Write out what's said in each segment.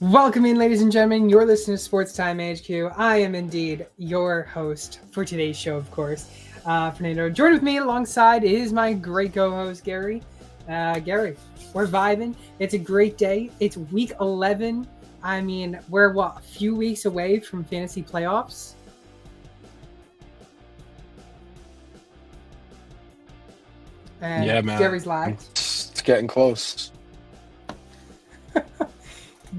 Welcome in, ladies and gentlemen. You're listening to Sports Time HQ. I am indeed your host for today's show, of course, Fernando. Joined with me alongside is my great co-host, Gary. Gary, we're vibing. It's a great day. It's week 11. I mean, we're, a few weeks away from fantasy playoffs? And yeah, man. Gary's lagged. It's getting close.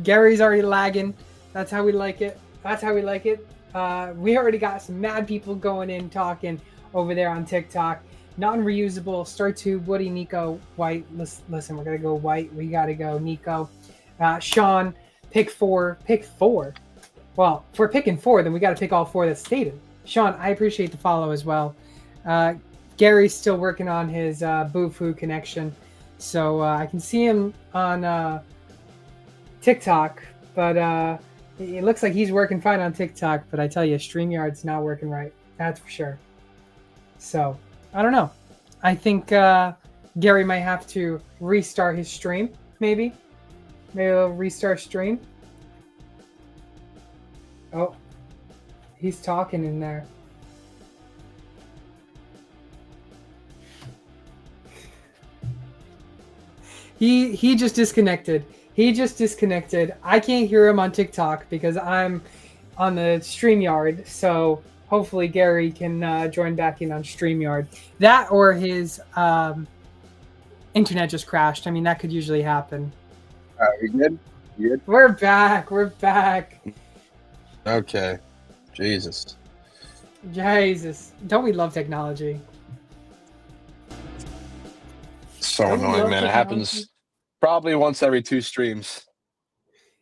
Gary's already lagging. That's how we like it. We already got some mad people going in talking over there on TikTok. Non-reusable, Start Tube, Woody, Nico, White. Listen, we're going to go White. We got to go Nico. Sean, pick four. Well, if we're picking four, then we got to pick all four that's stated. Sean, I appreciate the follow as well. Gary's still working on his Boo-Foo connection. So I can see him on TikTok, but it looks like he's working fine on TikTok. But I tell you, StreamYard's not working right. That's for sure. So I don't know. I think Gary might have to restart his stream. Maybe he'll restart stream. Oh, he's talking in there. He just disconnected. I can't hear him on TikTok because I'm on the StreamYard. So hopefully Gary can join back in on StreamYard. That or his internet just crashed. I mean, that could usually happen. We good? You good? We're back. Okay. Jesus. Don't we love technology? So annoying, man. It happens probably once every 2 streams.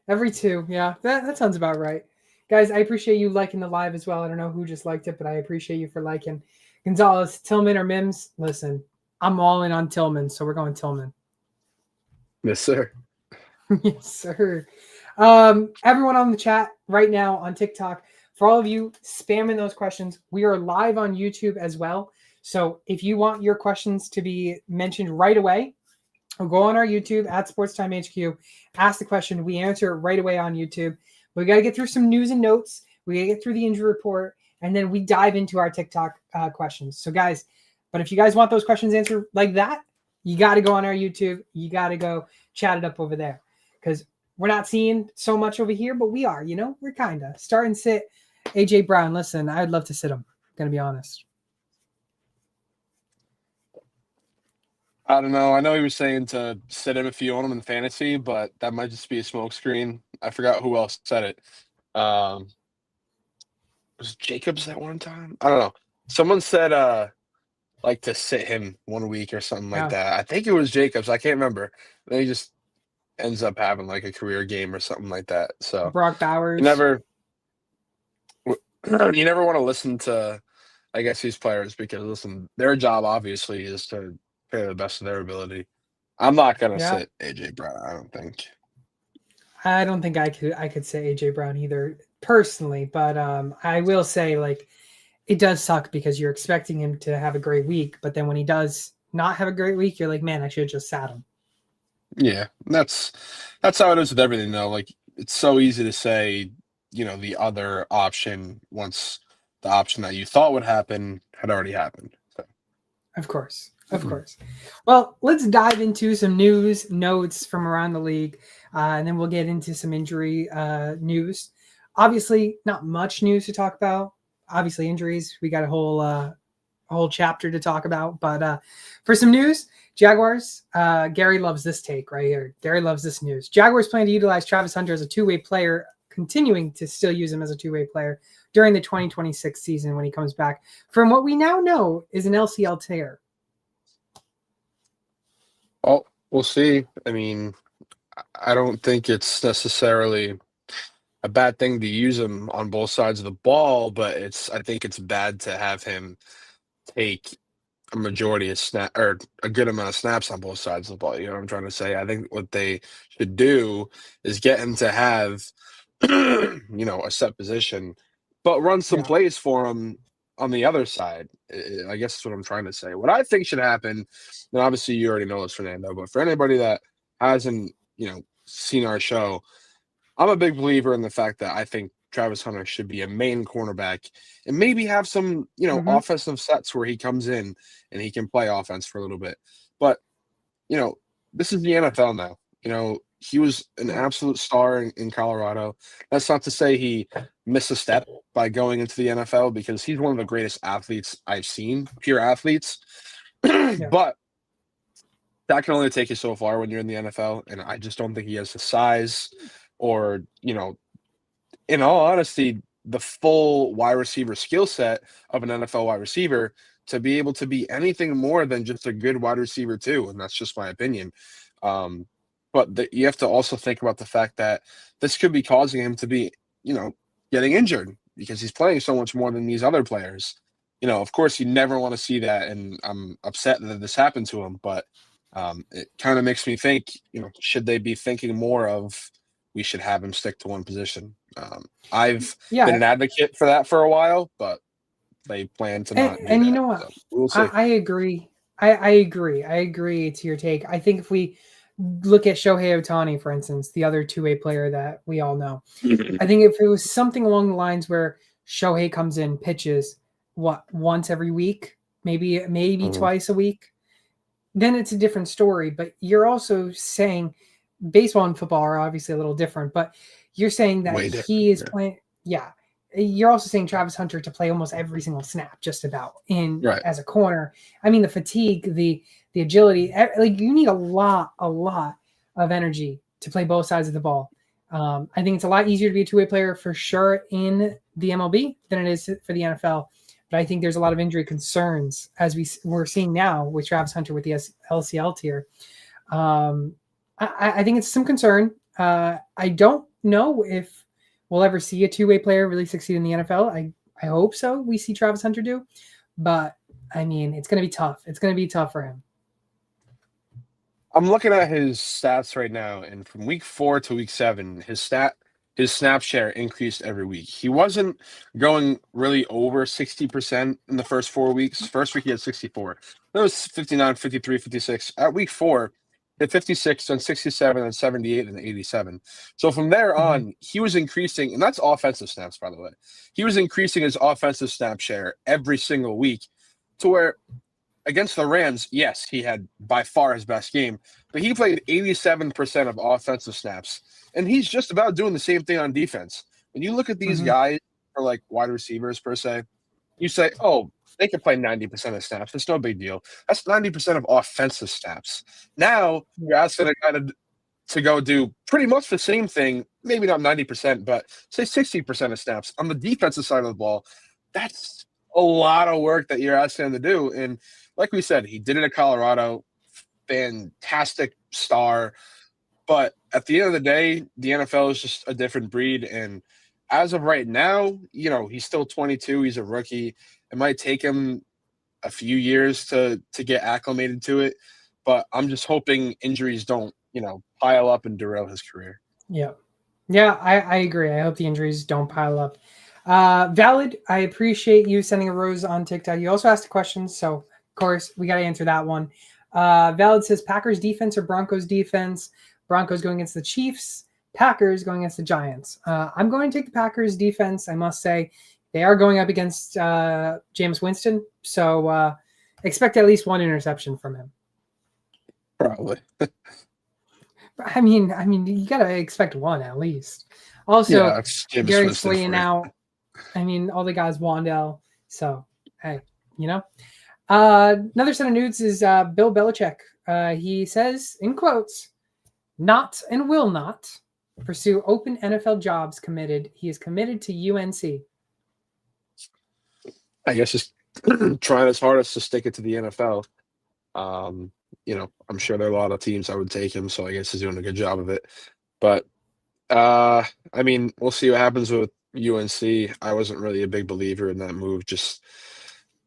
Every 2, yeah. That sounds about right. Guys, I appreciate you liking the live as well. I don't know who just liked it, but I appreciate you for liking. Gonzalez, Tillman, or Mims? Listen, I'm all in on Tillman, so we're going Tillman. Yes, sir. Yes, sir. Everyone on the chat right now on TikTok, for all of you spamming those questions, we are live on YouTube as well. So if you want your questions to be mentioned right away, go on our YouTube at SportsTime HQ, ask the question. We answer it right away on YouTube. We got to get through some news and notes. We got to get through the injury report, and then we dive into our TikTok questions. So, guys, but if you guys want those questions answered like that, you got to go on our YouTube. You got to go chat it up over there because we're not seeing so much over here, but we are. We're kind of start and sit. AJ Brown, listen, I'd love to sit him. I'm gonna be honest. I don't know. I know he was saying to sit him if you own him in fantasy, but that might just be a smokescreen. I forgot who else said it. Was Jacobs that one time? I don't know. Someone said like to sit him 1 week or something like that. I think it was Jacobs. I can't remember. Then he just ends up having like a career game or something like that. So Brock Bowers. You never want to listen to, I guess, these players because listen, their job obviously is to play the best of their ability. I'm not gonna sit AJ Brown. I don't think. I don't think I could say AJ Brown either personally, but I will say like it does suck because you're expecting him to have a great week, but then when he does not have a great week, you're like, man, I should have just sat him. Yeah, that's how it is with everything though. Like it's so easy to say, the other option once the option that you thought would happen had already happened. So. Of course. Well, let's dive into some news notes from around the league, and then we'll get into some injury news. Obviously, not much news to talk about. Obviously, injuries. We got a whole chapter to talk about. But for some news, Jaguars. Gary loves this take right here. Gary loves this news. Jaguars plan to utilize Travis Hunter as a two-way player, continuing to still use him as a two-way player during the 2026 season when he comes back from what we now know is an LCL tear. Well, we'll see. I mean, I don't think it's necessarily a bad thing to use him on both sides of the ball, but I think it's bad to have him take a majority of snap or a good amount of snaps on both sides of the ball. You know what I'm trying to say? I think what they should do is get him to have, a set position, but run some plays for him on the other side. I guess that's what I'm trying to say. What I think should happen, and obviously you already know this, Fernando, but for anybody that hasn't, seen our show, I'm a big believer in the fact that I think Travis Hunter should be a main cornerback and maybe have some, Hmm. offensive sets where he comes in and he can play offense for a little bit. But, you know, this is the NFL now. He was an Right. absolute star in Colorado. That's not to say he missed a step by going into the NFL because he's one of the greatest athletes I've seen, pure athletes. Yeah. But that can only take you so far when you're in the NFL, and I just don't think he has the size or, in all honesty, the full wide receiver skill set of an NFL wide receiver to be able to be anything more than just a good wide receiver too, and that's just my opinion. Um, but you have to also think about the fact that this could be causing him to be, you know, getting injured because he's playing so much more than these other players. Of course, you never want to see that, and I'm upset that this happened to him. But it kind of makes me think, should they be thinking more of we should have him stick to one position? I've been Yeah. an advocate for that for a while, but they plan to not do And you that. know what? So we'll see. I agree. I agree. I agree to your take. I think if we look at Shohei Ohtani, for instance, the other two-way player that we all know, I think if it was something along the lines where Shohei comes in, pitches, once every week, maybe Mhm. twice a week, then it's a different story. But you're also saying baseball and football are obviously a little different, but you're saying that Way different. he is Yeah. playing. Yeah, you're also saying Travis Hunter to play almost every single snap, just about in Right. as a corner. I mean, the fatigue, the agility, like you need a lot of energy to play both sides of the ball. I think it's a lot easier to be a two-way player for sure in the MLB than it is for the NFL. But I think there's a lot of injury concerns as we're seeing now with Travis Hunter with the LCL tier. Um, I think it's some concern. I don't know if we'll ever see a two-way player really succeed in the NFL. I hope so. We see Travis Hunter do, but I mean, it's going to be tough. It's going to be tough for him. I'm looking at his stats right now, and from week 4 to week 7, his snap share increased every week. He wasn't going really over 60% in the first 4 weeks. First week he had 64. That was 59, 53, 56. At week 4, he had 56, then 67, and 78, and 87. So from there Mm-hmm. on, he was increasing, and that's offensive snaps, by the way. He was increasing his offensive snap share every single week to where against the Rams, yes, he had by far his best game, but he played 87% of offensive snaps, and he's just about doing the same thing on defense. When you look at these Mm-hmm. guys, or like wide receivers per se, you say, oh, they can play 90% of snaps. It's no big deal. That's 90% of offensive snaps. Now you're asking a guy to go do pretty much the same thing, maybe not 90%, but say 60% of snaps on the defensive side of the ball. That's a lot of work that you're asking him to do. And like we said, he did it at Colorado, fantastic star. But at the end of the day, the NFL is just a different breed. And as of right now, he's still 22. He's a rookie. It might take him a few years to get acclimated to it. But I'm just hoping injuries don't, pile up and derail his career. Yeah. Yeah, I agree. I hope the injuries don't pile up. Valid. I appreciate you sending a rose on TikTok. You also asked a question, so of course we got to answer that one. Valid says Packers defense or Broncos defense. Broncos going against the Chiefs. Packers going against the Giants. I'm going to take the Packers defense. I must say they are going up against Jameis Winston, so expect at least one interception from him. Probably. I mean, you gotta expect one at least. Also, Yeah, it's Jameis Darius Winston Slaying for you. out. I mean, all the guys Wandell. So hey, you know. Another set of nudes is Bill Belichick. He says in quotes, "Not and will not pursue open NFL jobs. Committed. He is committed to UNC." I guess just trying his hardest to stick it to the NFL. I'm sure there are a lot of teams that would take him, so I guess he's doing a good job of it. But we'll see what happens with UNC. I wasn't really a big believer in that move. Just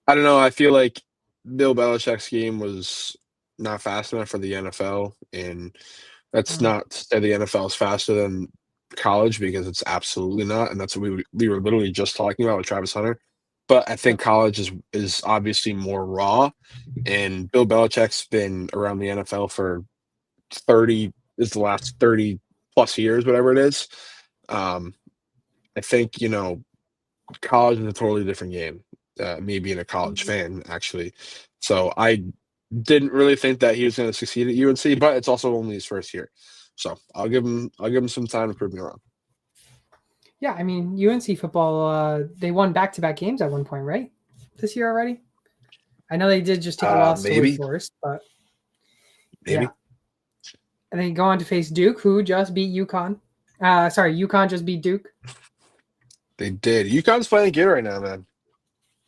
I don't know. I feel like Bill Belichick's game was not fast enough for the NFL, and that's Mm. not to say the NFL is faster than college because it's absolutely not, and that's what we were literally just talking about with Travis Hunter. But I think Yep. college is obviously more raw, and Bill Belichick's been around the NFL for 30 is the last 30 plus years, whatever it is. I think, college is a totally different game. Me being a college fan, actually. So I didn't really think that he was going to succeed at UNC, but it's also only his first year. So I'll give him some time to prove me wrong. Yeah, I mean UNC football. They won back-to-back games at one point, right? This year already. I know they did just take a loss to Wake Maybe, Forest, but yeah. maybe. And then go on to face Duke, who just beat UConn. UConn just beat Duke. They did. UConn's playing good right now, man.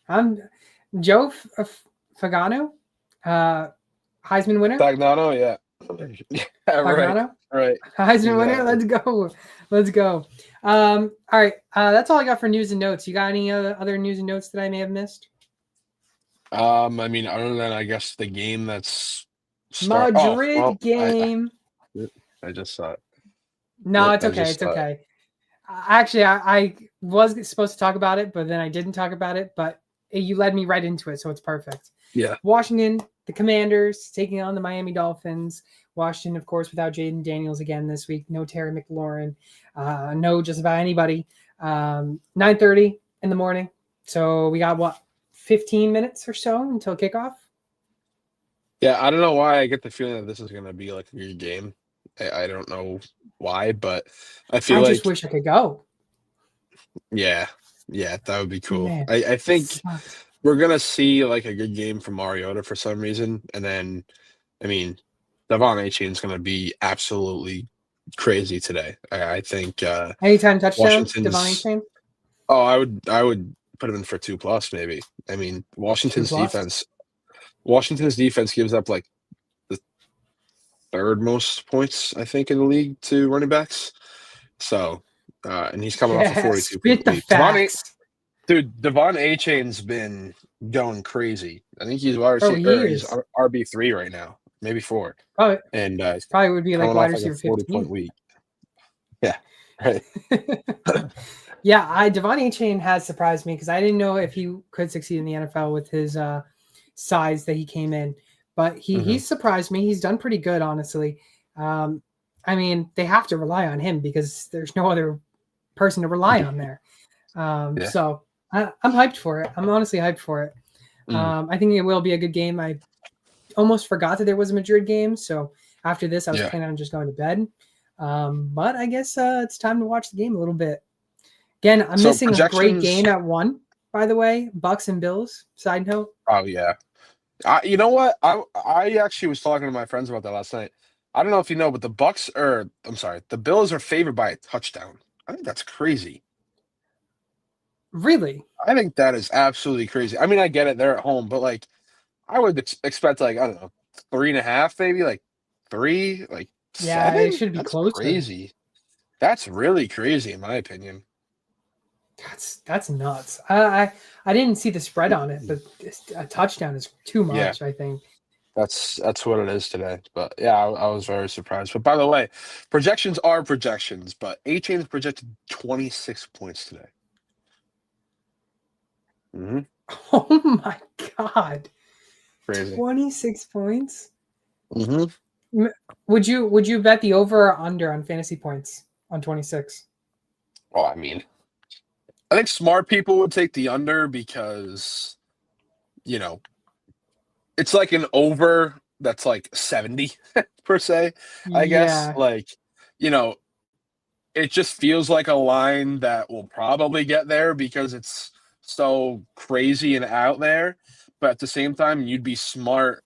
I'm Joe Fagano, Heisman winner. Fagnano, yeah. Yeah, right. Fagnano, Right. Heisman winner. Exactly. Let's go. Let's go. All right. That's all I got for news and notes. You got any other news and notes that I may have missed? I mean, other than I guess the game that's Madrid game. I just saw it. No, Yep, it's I okay. just It's saw it. okay. Actually, I was supposed to talk about it, but then I didn't talk about it. But you led me right into it, so it's perfect. Yeah. Washington, the Commanders taking on the Miami Dolphins. Washington, of course, without Jaden Daniels again this week. No Terry McLaurin. No just about anybody. 9:30 in the morning. So we got 15 minutes or so until kickoff. Yeah, I don't know why I get the feeling that this is gonna be like a good game. I don't know why, but I feel I just like wish I could go. yeah, that would be cool. Man, I think sucks. we're gonna see like a good game from Mariota for some reason, and then I mean, Devon Achane's gonna be absolutely crazy today. I think Anytime touchdown, Devon Washington's. Chain, Oh, I would put him in for 2 plus maybe. I mean, 2+. Washington's defense gives up like the third most points, I think, in the league to running backs. So, and he's coming off a Yeah, 42 point spit the week. facts. Devon Achane's been going crazy. I think he's Bro, he he's is. RB3 right now, maybe 4, Probably, and probably would be like coming wide off like a receiver 40-point 15. week. Yeah, right. Yeah, Devon Chain has surprised me because I didn't know if he could succeed in the NFL with his size that he came in, but he's surprised me. He's done pretty good, honestly. I mean, they have to rely on him because there's no other person to rely on there. Yeah. So I'm hyped for it. I'm honestly hyped for it. I think it will be a good game. I almost forgot that there was a Madrid game, so after this, I was planning on just going to bed. But I guess it's time to watch the game a little bit. Again, I'm missing a great game at 1, by the way. Bucks and Bills, side note. Oh, yeah. You know what? I actually was talking to my friends about that last night. I don't know if you know, but the Bills are favored by a touchdown. I think that's crazy. Really? I think that is absolutely crazy. I mean, I get it. They're at home, but like, I would expect like, I don't know, 3.5, maybe like 3, like Yeah, it 7. should be That's closer. crazy. That's really crazy, in my opinion. That's nuts. I didn't see the spread on it, but a touchdown is too much. I think that's what it is today. But yeah, I was very surprised. But by the way, projections are projections. But A-Chain's projected 26 points today. Mm-hmm. Oh my god, Crazy. 26 points. Mm-hmm. Would you bet the over or under on fantasy points on 26? Well, I mean, I think smart people would take the under because, it's like an over that's like 70 per se, I guess. Yeah. Like, it just feels like a line that will probably get there because it's so crazy and out there. But at the same time, you'd be smart,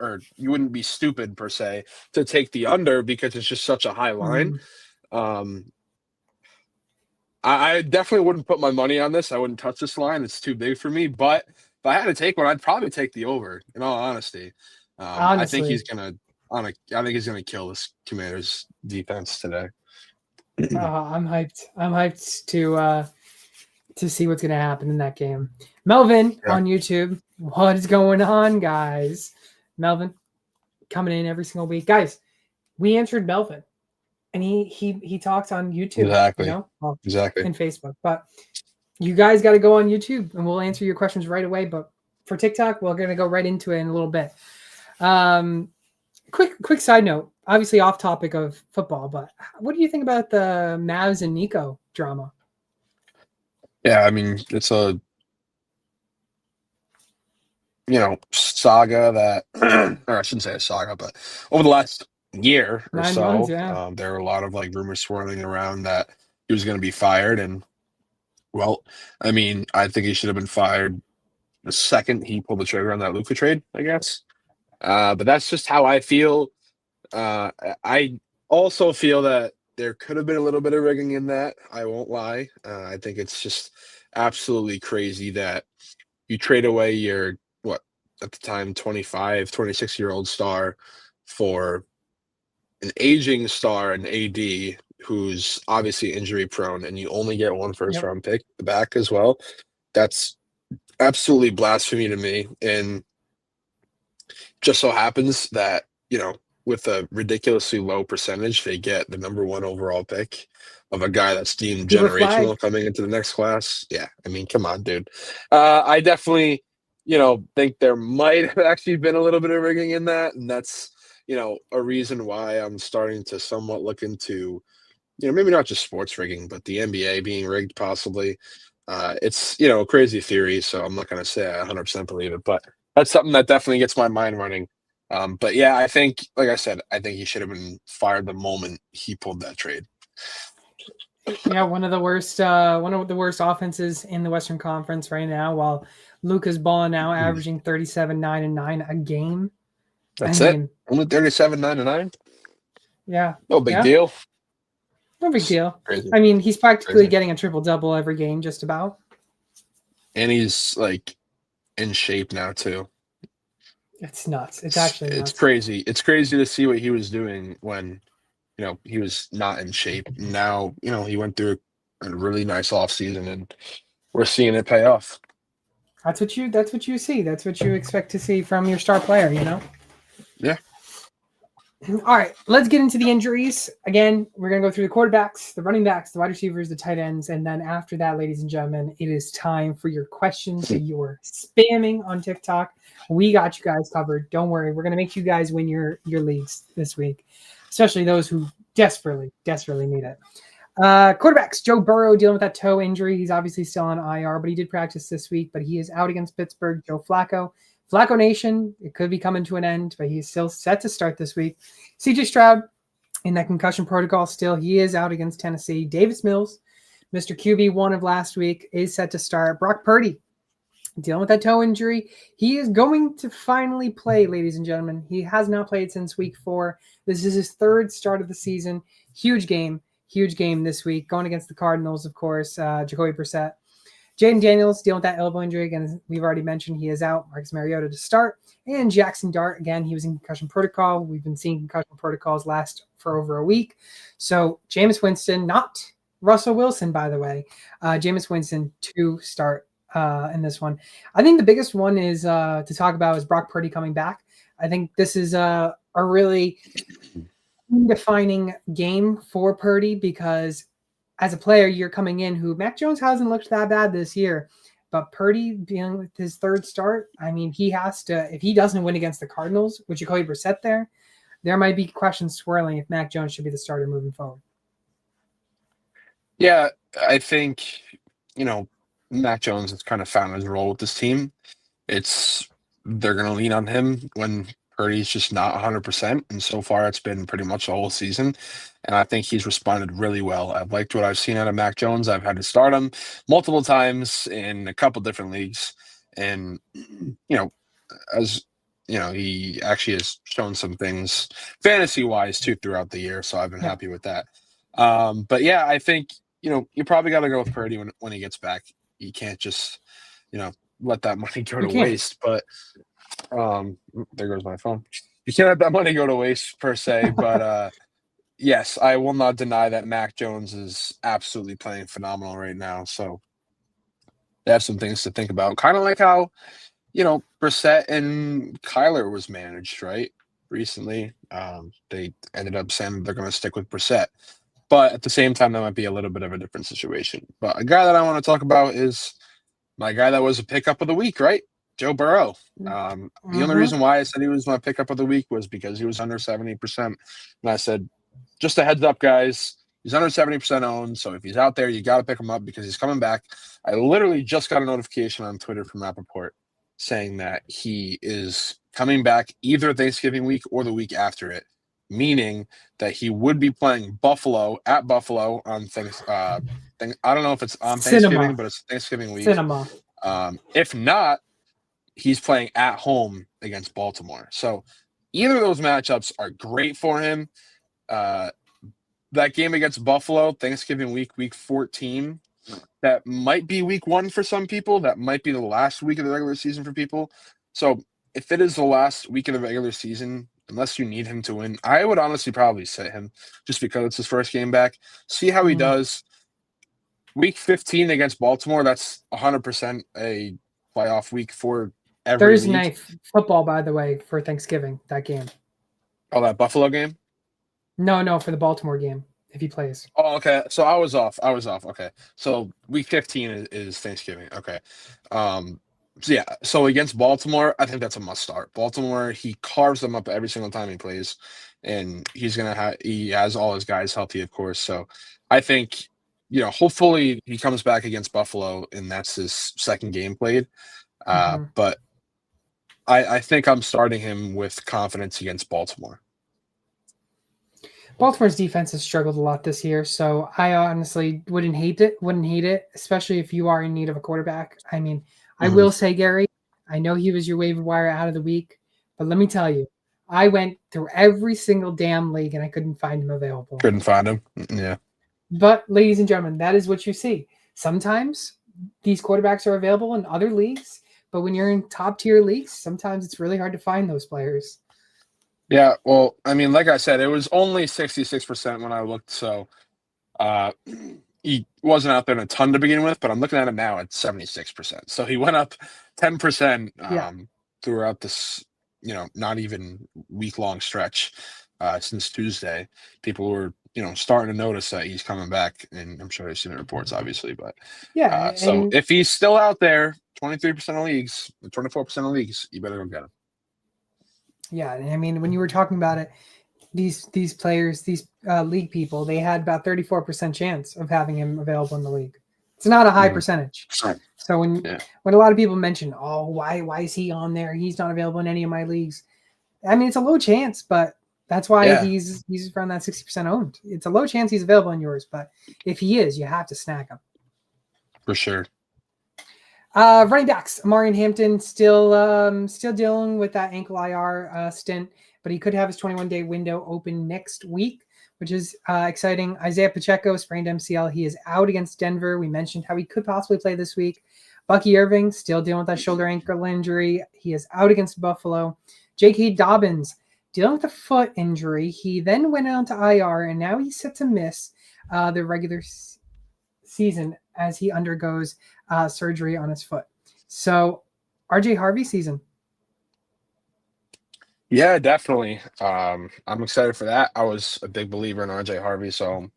or you wouldn't be stupid per se, to take the under because it's just such a high line. I definitely wouldn't put my money on this. I wouldn't touch this line. It's too big for me. But if I had to take one, I'd probably take the over, in all honesty. I think he's gonna kill this Commanders defense today. I'm hyped. I'm hyped to see what's gonna happen in that game. Melvin on YouTube, what is going on, guys? Melvin coming in every single week, guys. We answered Melvin, and he talks on YouTube. Exactly. Exactly. And Facebook, but you guys got to go on YouTube, and we'll answer your questions right away. But for TikTok, we're gonna go right into it in a little bit. Quick side note. obviously off topic of football, but what do you think about the Mavs and Nico drama? Yeah, I mean, it's a saga that, or I shouldn't say a saga, but over the last year or 9 months, so, yeah. there were a lot of like rumors swirling around that he was going to be fired. And well, I mean, I think he should have been fired the second he pulled the trigger on that Luka trade, I guess. But that's just how I feel. I also feel that there could have been a little bit of rigging in that. I won't lie. I think it's just absolutely crazy that you trade away your, what, at the time, 25, 26-year-old star for an aging star, an AD, who's obviously injury prone, and you only get one first Yep. round pick back as well. That's absolutely blasphemy to me. And just so happens that, with a ridiculously low percentage, they get the number one overall pick of a guy that's deemed People are flagged. generational coming into the next class. Yeah, I mean, come on, dude. I definitely, think there might have actually been a little bit of rigging in that, and that's, a reason why I'm starting to somewhat look into, maybe not just sports rigging, but the NBA being rigged possibly. It's, a crazy theory, so I'm not going to say I 100% believe it, but that's something that definitely gets my mind running. But yeah, I think, like I said, I think he should have been fired the moment he pulled that trade. Yeah, one of the worst offenses in the Western Conference right now. While Luka's balling now, averaging 37, 9 and 9 a game. I That's it. mean, Only 37, 9 and 9. yeah, No big yeah, deal. no big deal. Crazy, I mean, he's practically crazy. getting a triple double every game, just about. And he's like in shape now too. It's nuts. It's It's, actually it's nuts. crazy. It's crazy to see what he was doing when he was not in shape. Now, he went through a really nice off season, and we're seeing it pay off. That's what you see. That's what you expect to see from your star player. Yeah. All right, let's get into the injuries. Again, we're going to go through the quarterbacks, the running backs, the wide receivers, the tight ends. And then after that, ladies and gentlemen, it is time for your questions that you are spamming on TikTok. We got you guys covered. Don't worry. We're going to make you guys win your leagues this week, especially those who desperately, desperately need it. Quarterbacks, Joe Burrow dealing with that toe injury. He's obviously still on IR, but he did practice this week, but he is out against Pittsburgh. Joe Flacco Nation, it could be coming to an end, but he's still set to start this week. CJ Stroud in that concussion protocol still. He is out against Tennessee. Davis Mills, Mr. QB1 of last week, is set to start. Brock Purdy dealing with that toe injury. He is going to finally play, ladies and gentlemen. He has not played since week 4. This is his third start of the season. Huge game this week. Going against the Cardinals, of course. Jacoby Brissett. Jaden Daniels dealing with that elbow injury. Again, we've already mentioned he is out. Marcus Mariota to start. And Jackson Dart, again, he was in concussion protocol. We've been seeing concussion protocols last for over a week. So Jameis Winston, not Russell Wilson, by the way. Jameis Winston to start in this one. I think the biggest one is to talk about is Brock Purdy coming back. I think this is a really defining game for Purdy because as a player, you're coming in who Mac Jones hasn't looked that bad this year, but Purdy dealing with his third start, I mean, he has to, if he doesn't win against the Cardinals, with Jacoby Brissett there might be questions swirling if Mac Jones should be the starter moving forward. Yeah, I think, Mac Jones has kind of found his role with this team. They're going to lean on him when Purdy's just not 100%, and so far it's been pretty much the whole season. And I think he's responded really well. I've liked what I've seen out of Mac Jones. I've had to start him multiple times in a couple different leagues, and as he actually has shown some things fantasy-wise too throughout the year. So I've been happy with that. But yeah, I think you probably got to go with Purdy when he gets back. You can't just let that money go to waste. But there goes my phone. You can't let that money go to waste per se, but yes, I will not deny that Mac Jones is absolutely playing phenomenal right now. So they have some things to think about. Kind of like how, Brissett and Kyler was managed, right? Recently. They ended up saying they're going to stick with Brissett. But at the same time, that might be a little bit of a different situation. But a guy that I want to talk about is my guy that was a pickup of the week, right? Joe Burrow. The only Mm-hmm. reason why I said he was my pickup of the week was because he was under 70%. And I said, just a heads up, guys. He's under 70% owned. So if he's out there, you got to pick him up because he's coming back. I literally just got a notification on Twitter from Rappaport saying that he is coming back either Thanksgiving week or the week after it, meaning that he would be playing Buffalo at Buffalo on I don't know if it's on Thanksgiving, Cinema. but it's Thanksgiving week. Cinema. If not, he's playing at home against Baltimore. So either of those matchups are great for him. That game against Buffalo, Thanksgiving week, week 14, that might be week 1 for some people. That might be the last week of the regular season for people. So if it is the last week of the regular season, unless you need him to win, I would honestly probably sit him just because it's his first game back. See how he does. Week 15 against Baltimore, that's 100% a playoff week for every Thursday league. night football, by the way, for Thanksgiving, that game. Oh, that Buffalo game? No, for the Baltimore game, if he plays. Oh, okay. So I was off. Okay. So week 15 is Thanksgiving. Okay. So yeah. So against Baltimore, I think that's a must start. Baltimore, he carves them up every single time he plays, and he has all his guys healthy, of course. So I think, hopefully he comes back against Buffalo, and that's his second game played. But I think I'm starting him with confidence against Baltimore. Baltimore's defense has struggled a lot this year, so I honestly wouldn't hate it, especially if you are in need of a quarterback. I mean, I will say, Gary, I know he was your waiver wire out of the week, but let me tell you, I went through every single damn league and I couldn't find him available. Couldn't find him? Yeah. But, ladies and gentlemen, that is what you see. Sometimes these quarterbacks are available in other leagues, but when you're in top-tier leagues, sometimes it's really hard to find those players. Yeah, well, I mean, like I said, it was only 66% when I looked, so he wasn't out there in a ton to begin with, but I'm looking at him now at 76%. So he went up 10% throughout this, not even week-long stretch since Tuesday. People were, starting to notice that he's coming back, and I'm sure they've seen the reports, obviously, but so if he's still out there, 23% of leagues, 24% of leagues, you better go get him. Yeah, I mean, when you were talking about it, these players, these league people, they had about 34% chance of having him available in the league. It's not a high percentage. So when a lot of people mention, oh, why is he on there? He's not available in any of my leagues. I mean, it's a low chance, but that's why he's around that 60% owned. It's a low chance he's available in yours, but if he is, you have to snag him. For sure. Running backs, Amarian Hampton still dealing with that ankle IR stint, but he could have his 21-day window open next week, which is exciting. Isaiah Pacheco sprained MCL. He is out against Denver. We mentioned how he could possibly play this week. Bucky Irving still dealing with that shoulder ankle injury. He is out against Buffalo. J.K. Dobbins dealing with a foot injury. He then went on to IR, and now he's set to miss the regular season as he undergoes surgery on his foot. So, RJ Harvey season. Yeah, definitely. I'm excited for that. I was a big believer in RJ Harvey, so I'm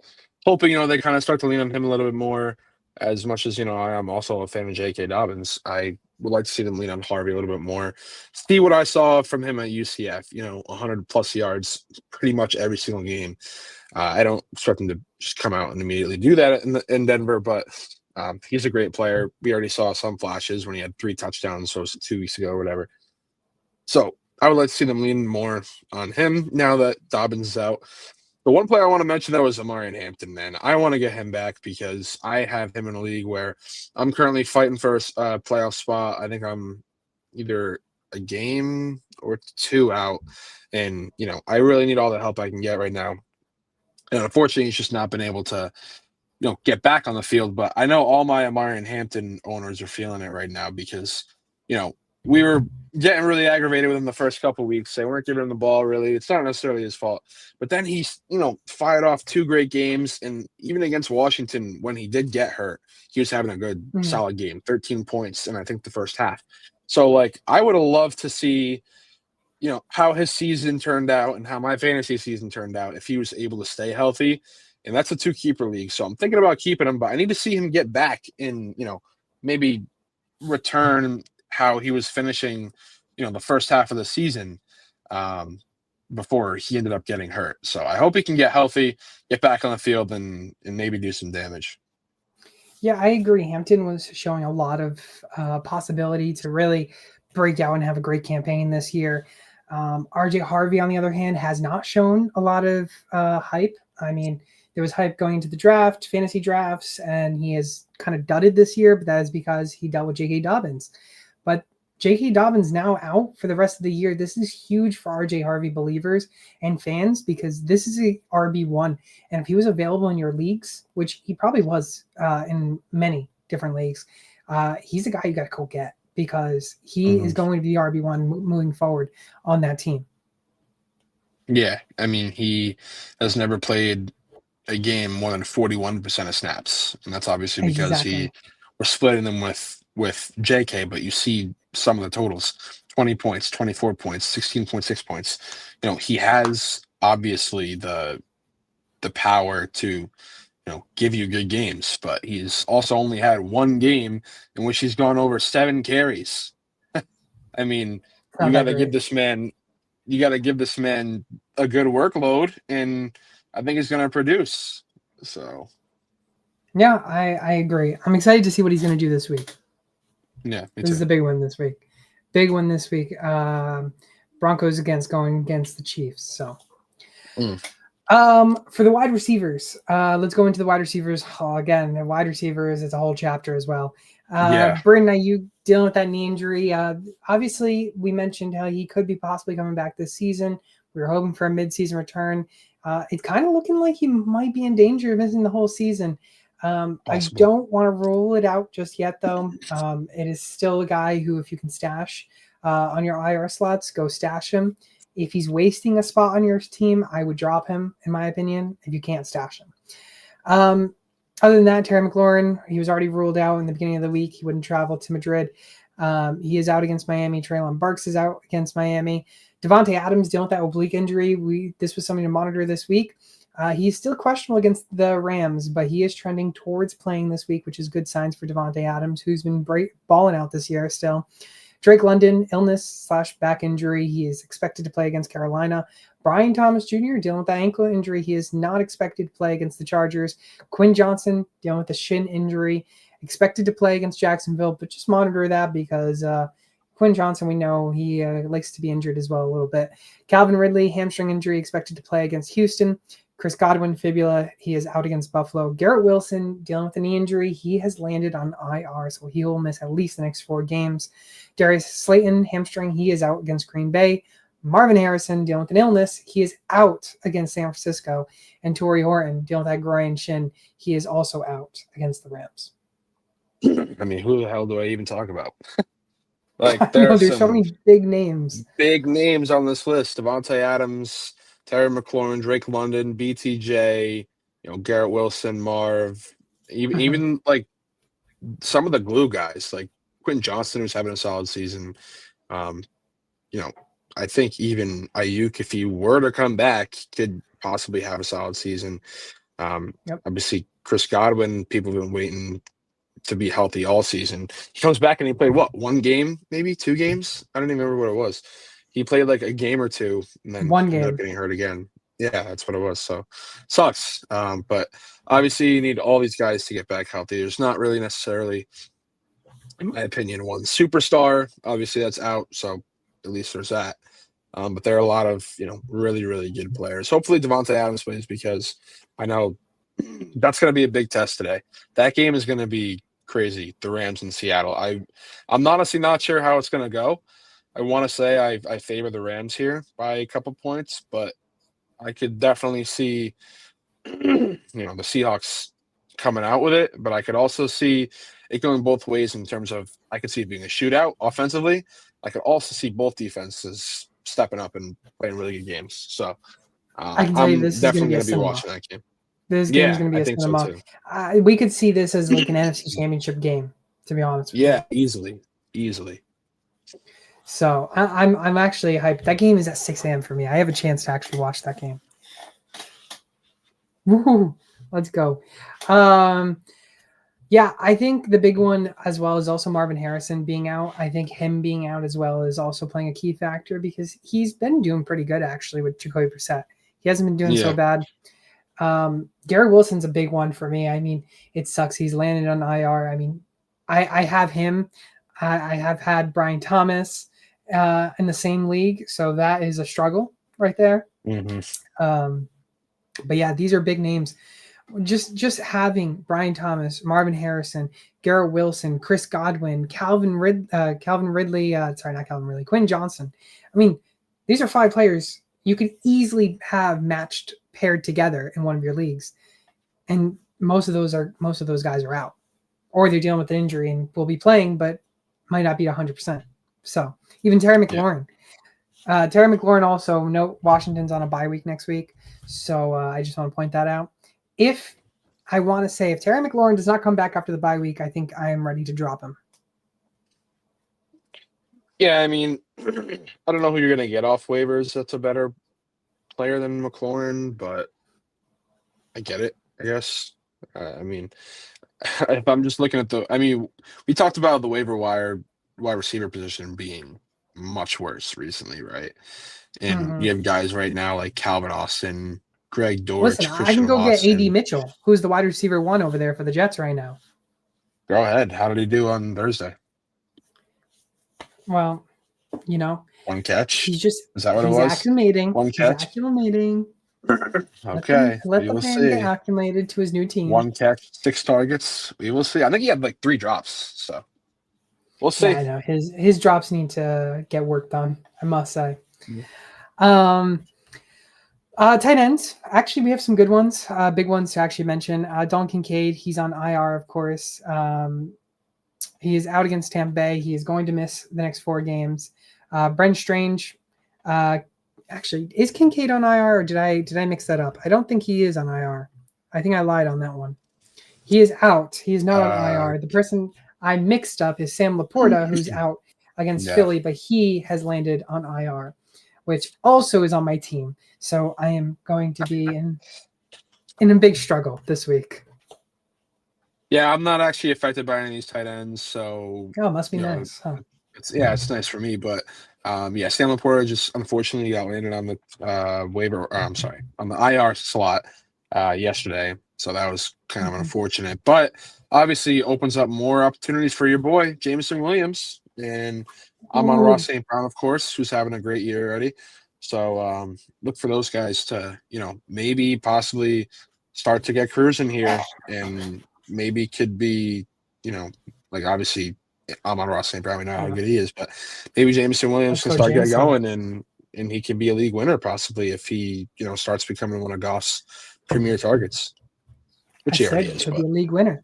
hoping, they kind of start to lean on him a little bit more. As much as, I am also a fan of J.K. Dobbins, I would like to see them lean on Harvey a little bit more. See what I saw from him at UCF, 100-plus yards pretty much every single game. I don't expect him to just come out and immediately do that in Denver, but he's a great player. We already saw some flashes when he had 3 touchdowns, so 2 weeks ago or whatever. So I would like to see them lean more on him now that Dobbins is out. The one player I want to mention, though, is Amarian Hampton, man. I want to get him back because I have him in a league where I'm currently fighting for a playoff spot. I think I'm either a game or 2 out, and, I really need all the help I can get right now. And unfortunately, he's just not been able to, get back on the field. But I know all my Amarian Hampton owners are feeling it right now because, we were getting really aggravated with him the first couple of weeks. They weren't giving him the ball, really. It's not necessarily his fault. But then he's, fired off 2 great games. And even against Washington, when he did get hurt, he was having a good, solid game. 13 points in, I think, the first half. So, I would have loved to see, how his season turned out and how my fantasy season turned out if he was able to stay healthy. And that's a 2-keeper league. So I'm thinking about keeping him, but I need to see him get back in, maybe return how he was finishing, the first half of the season before he ended up getting hurt. So I hope he can get healthy, get back on the field, and maybe do some damage. Yeah, I agree. Hampton was showing a lot of possibility to really break out and have a great campaign this year. RJ Harvey, on the other hand, has not shown a lot of hype. I mean, there was hype going into the draft, fantasy drafts, and he has kind of dudded this year, but that is because he dealt with J.K. Dobbins. But J.K. Dobbins now out for the rest of the year. This is huge for RJ Harvey believers and fans because this is a RB1. And if he was available in your leagues, which he probably was in many different leagues, he's a guy you got to go get because he is going to be RB1 moving forward on that team. Yeah, I mean, he has never played a game more than 41% of snaps, and that's obviously because Exactly. we're splitting them with JK, but you see some of the totals: 20 points, 24 points, 16.6 points. He has obviously the power to give you good games, but he's also only had one game in which he's gone over 7 carries. I mean, you got to give this man a good workload, and I think he's going to produce. So, yeah, I agree. I'm excited to see what he's going to do this week. Yeah, this is the big one this week. Big one this week. Broncos going against the Chiefs. So, for the wide receivers, let's go into the wide receivers. Again, the wide receivers, it's a whole chapter as well. Brandon Ayuk dealing with that knee injury. Obviously, we mentioned how he could be possibly coming back this season. We were hoping for a midseason return. It's kind of looking like he might be in danger of missing the whole season. I don't want to rule it out just yet, though. It is still a guy who, if you can stash on your IR slots, go stash him. If he's wasting a spot on your team, I would drop him, in my opinion, if you can't stash him. Other than that, Terry McLaurin, he was already ruled out in the beginning of the week. He wouldn't travel to Madrid. He is out against Miami. Treylon Burks is out against Miami. Devontae Adams dealing with that oblique injury. This was something to monitor this week. He's still questionable against the Rams, but he is trending towards playing this week, which is good signs for Devontae Adams, who's been balling out this year still. Drake London, illness/back injury. He is expected to play against Carolina. Brian Thomas Jr. dealing with that ankle injury. He is not expected to play against the Chargers. Quinn Johnson dealing with the shin injury. Expected to play against Jacksonville, but just monitor that because Quinn Johnson, we know he likes to be injured as well a little bit. Calvin Ridley, hamstring injury, expected to play against Houston. Chris Godwin, fibula, he is out against Buffalo. Garrett Wilson, dealing with a knee injury. He has landed on IR, so he will miss at least the next 4 games. Darius Slayton, hamstring, he is out against Green Bay. Marvin Harrison, dealing with an illness. He is out against San Francisco. And Torrey Horton, dealing with that groin shin. He is also out against the Rams. I mean, who the hell do I even talk about? There's so many big names. Big names on this list: Devontae Adams, Terry McLaurin, Drake London, BTJ, Garrett Wilson, Marv, even like some of the glue guys like Quentin Johnston, who's having a solid season. I think even Ayuk, if he were to come back, could possibly have a solid season. Obviously, Chris Godwin, people have been waiting to be healthy all season. He comes back and he played 1 game, maybe 2 games? I don't even remember what it was. He played like a game or 2 and then ended up getting hurt again. Yeah, that's what it was. So sucks. But obviously you need all these guys to get back healthy. There's not really necessarily, in my opinion, one superstar. Obviously that's out, so at least there's that. But there are a lot of really, really good players. Hopefully Devontae Adams plays because I know that's going to be a big test today. That game is going to be crazy. The Rams in Seattle. I'm honestly not sure how it's going to go. I want to say I favor the Rams here by a couple points, but I could definitely see the Seahawks coming out with it. But I could also see it going both ways in terms of I could see it being a shootout offensively. I could also see both defenses stepping up and playing really good games. So I can tell you this is going to be watching that game. This game is going to be a cinema. We could see this as like an NFC Championship game, to be honest with you. Yeah, easily. So I'm actually hyped. That game is at 6 a.m. for me. I have a chance to actually watch that game. Woo! Let's go. Yeah, I think the big one as well is also Marvin Harrison being out. I think him being out as well is also playing a key factor because he's been doing pretty good actually with Jacoby Brissett. He hasn't been doing so Yeah. bad. Garrett Wilson's a big one for me. I mean, it sucks he's landed on IR. I mean, I have him. I have had Brian Thomas in the same league, so that is a struggle right there. Hmm. Um, but yeah, these are big names. Just having Brian Thomas, Marvin Harrison, Garrett Wilson, Chris Godwin, Calvin Ridley, sorry, not Calvin Ridley, Quinn Johnson. I mean, these are 5 players you could easily have matched paired together in one of your leagues, and most of those guys are out, or they're dealing with an injury and will be playing, but might not be 100%. So even Terry Yeah. McLaurin, Terry McLaurin also, no, Washington's on a bye week next week. So I just want to point that out. If I want to say, if Terry McLaurin does not come back after the bye week, I think I am ready to drop him. Yeah, I mean, I don't know who you're gonna get off waivers. That's a better player than McLaurin, but I get it. I guess. I mean, if I'm just looking at I mean, we talked about the waiver wire wide receiver position being much worse recently, right? And Mm-hmm. you have guys right now like Calvin Austin, Greg Listen, Dortch, I can Christian go get AD Watson. Mitchell, who's the wide receiver one over there for the Jets right now. Go ahead. How did he do on Thursday? Well, you know, One catch. he's just Is that what it he's was? acclimating. One He's catch. acclimating. Okay, Let we the will man get see. acclimated to his new team. One catch, 6 targets. We will see. I think he had like 3 drops, so we'll Yeah, see. I know his drops need to get work done. I must say. Yeah. Um, tight ends. Actually, we have some good ones, big ones to actually mention. Don Kincaid, he's on IR, of course. He is out against Tampa Bay. He is going to miss the next 4 games. Brent Strange, uh, actually, is Kincaid on IR or did I mix that up? I don't think he is on IR. I think I lied on that one. He is out. He is not on Uh, IR. The person I mixed up is Sam Laporta, who's out against yeah. Philly, but he has landed on IR, which also is on my team. So I am going to be in a big struggle this week. Yeah, I'm not actually affected by any of these tight ends, so Oh, must be you know, nice, huh? it's nice for me. But yeah, Stan Laporta just unfortunately got landed on the waiver. I'm sorry, on the IR slot yesterday, so that was kind of unfortunate. But obviously, opens up more opportunities for your boy Jameson Williams, and I'm on Ooh, Ross St. Brown, of course, who's having a great year already. So look for those guys to maybe possibly start to get cruising here and maybe could be, like obviously I'm on Ross St. Brown. We know how uh, good he is, but maybe Jameson Williams let's can go, start getting Jameson. going and he can be a league winner possibly if he, starts becoming one of Goff's premier targets, I which he already said is. could be But a league winner.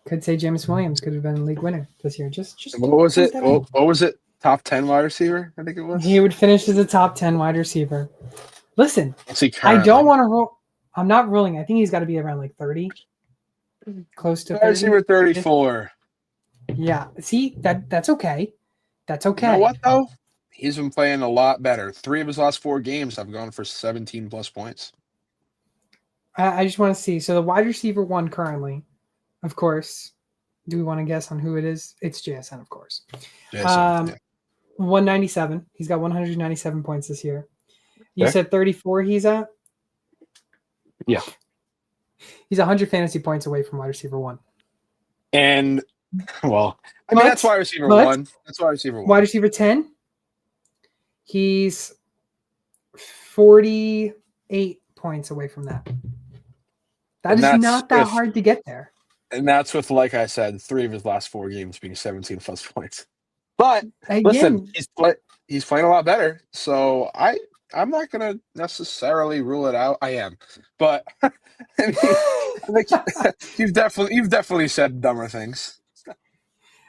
Could say James Williams could have been a league winner this year. Just what was point it? that out. What was it? Top 10 wide receiver, I think it He was. would finish as a top 10 wide receiver. Listen, What's he I don't currently? want to roll. I'm not ruling. I think he's got to be around like 30, close to Wide 30. receiver 34. Yeah. See, that's okay. That's You know okay. what though? He's been playing a lot better. 3 of his last 4 games have gone for 17 plus points. I just want to see. So the wide receiver one currently, of course. Do we want to guess on who it is? It's JSN, of course. Jason, yeah. 197. He's got 197 points this year. You Okay. said 34 he's at? Yeah. He's 100 fantasy points away from wide receiver one. And well, I mean that's But, wide receiver but one. That's wide receiver wide one. receiver 10, he's 48 points away from that. That And is that's not that with hard to get there. like I said, 3 of his last 4 games being 17 plus points. But listen, Again, he's playing a lot better. So I'm not gonna necessarily rule it out. I am, but I mean, I think you've definitely said dumber things.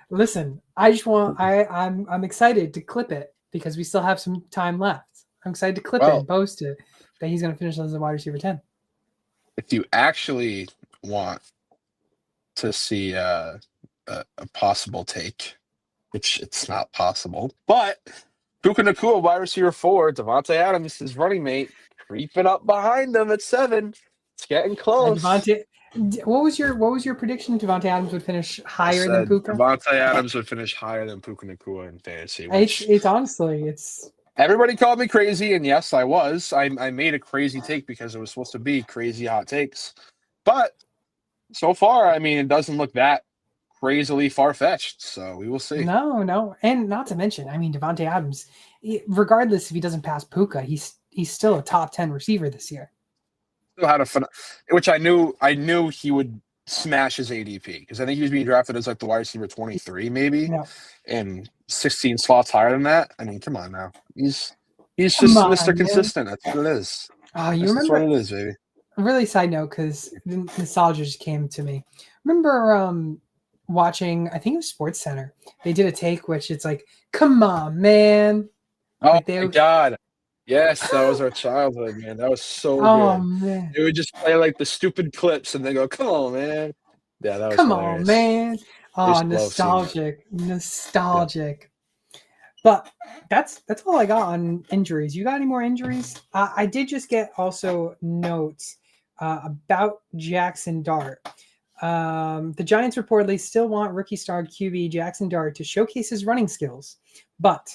listen, I just want I'm excited to clip it because we still have some time left. I'm excited to clip it Well, and post it that he's going to finish as a wide receiver 10. if you actually want to see a possible take, which it's not possible, but Puka Nakua, wide receiver 4, Devontae Adams, his running mate, creeping up behind him at 7. It's getting close. What was your prediction? Devontae Adams would finish I higher than said Puka? Devontae Adams would finish higher than Puka Nacua in fantasy, It's which it's honestly it's everybody called me crazy, and yes, I was. I made a crazy take because it was supposed to be crazy hot takes. But so far, I mean, it doesn't look that crazily far-fetched, so we will see. no, and not to mention, I mean, Devontae Adams, regardless if he doesn't pass Puka, he's still a top 10 receiver this year. Still had a fun, which I knew he would smash his ADP because I think he was being drafted as like the wide receiver 23 maybe, No, and 16 slots higher than that. I mean, come on now, he's come just Mr. on, man. Consistent. That's what it is. Oh, you That's just what remember? it is, baby. Really side note because nostalgia just came to me. Remember watching? I think it was Sports Center. They did a take which it's like, come on, man. Oh Like my God. Yes, that was our childhood, man. That was so oh good. man, They would just play like the stupid clips and they go, come on, man. Yeah, that was come on, hilarious. man. I Oh, used to love seeing that. Yeah. nostalgic. But that's all I got on injuries. You got any more injuries? I did just get also notes about Jackson Dart. The Giants reportedly still want rookie star QB Jackson Dart to showcase his running skills, but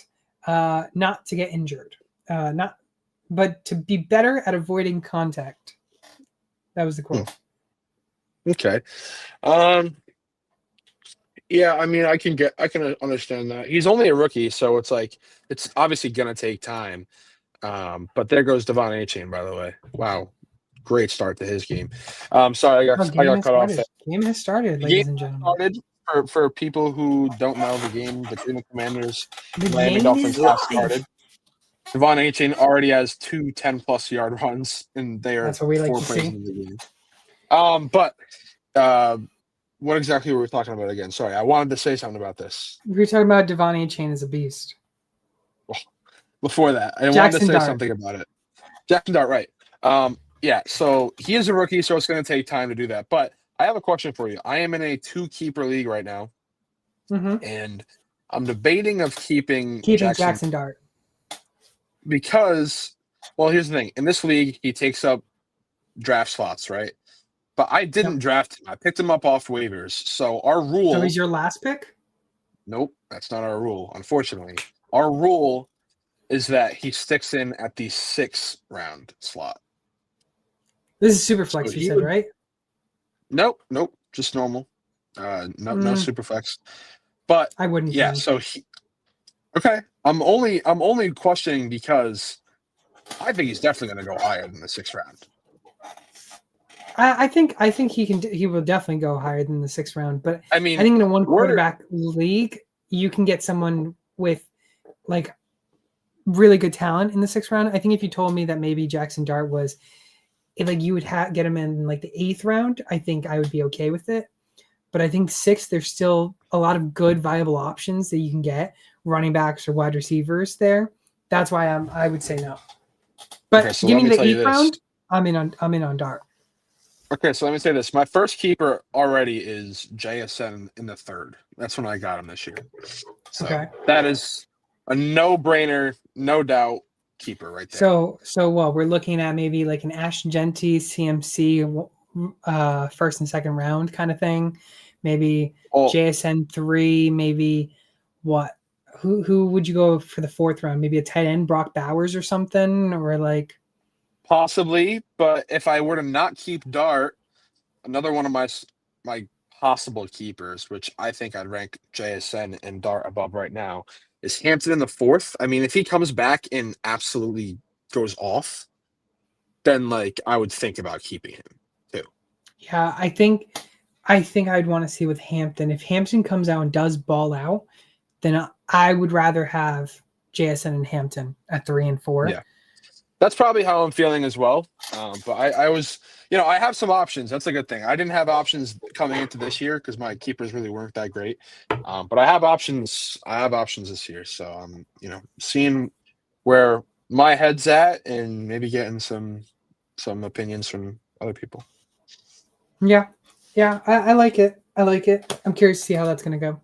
not to get injured. But to be better at avoiding contact. That was the quote. Okay. Yeah, I mean, I can understand that. He's only a rookie, so it's like it's obviously gonna take time. But there goes Devon A-Chain, by the way. Wow, great start to his game. Sorry, I Game got has cut off. started. Game has started, The game ladies and gentlemen. started for people who don't know the game. The Cleveland Commanders, The Miami game is Dolphins have live. started. Devon A-Chain already has two 10-plus yard runs, and they are That's what we like 4 to plays see. into the game. But what exactly were we talking about again? Sorry, I wanted to say something about this. We were talking about Devon A-Chain as a beast. Before that, I wanted to say something about it. Jackson Dart, right. Yeah, so he is a rookie, so it's going to take time to do that. But I have a question for you. I am in a 2-keeper league right now, and I'm debating of keeping Jackson Dart. Because, well, here's the thing. In this league, he takes up draft slots, right? But I didn't draft him. I picked him up off waivers. So our rule... So he's your last pick? Nope, that's not our rule, unfortunately. Our rule is that he sticks in at the 6th round slot. This is super flex, you said, right? Nope, just normal. No super flex. But I wouldn't. Yeah, so okay. I'm only questioning because I think he's definitely going to go higher than the 6th round. I think he will definitely go higher than the 6th round. But I mean, I think in a 1 quarterback league, you can get someone with like really good talent in the 6th round. I think if you told me that maybe Jackson Dart was, like you would get him in like the 8th round, I think I would be okay with it. But I think 6th, there's still a lot of good viable options that you can get, running backs or wide receivers there. That's why I would say no. But so give me the 8th round. I'm in on Dart. Okay, so let me say this. My first keeper already is JSN in the 3rd. That's when I got him this year. So that is a no-brainer, no doubt keeper right there. So what we're looking at maybe like an Ashton Genty CMC 1st and 2nd round kind of thing. Maybe JSN 3, maybe what? Who would you go for the 4th round? Maybe a tight end, Brock Bowers or something, or like possibly. But if I were to not keep Dart, another one of my possible keepers, which I think I'd rank JSN and Dart above right now, is Hampton in the 4th. I mean, if he comes back and absolutely goes off, then like I would think about keeping him too. Yeah, I think I'd want to see with Hampton. If Hampton comes out and does ball out, then I would rather have JSN and Hampton at 3 and 4. Yeah, that's probably how I'm feeling as well. But I was, I have some options. That's a good thing. I didn't have options coming into this year because my keepers really weren't that great. But I have options. I have options this year. So I'm, seeing where my head's at and maybe getting some opinions from other people. Yeah, I like it. I'm curious to see how that's going to go.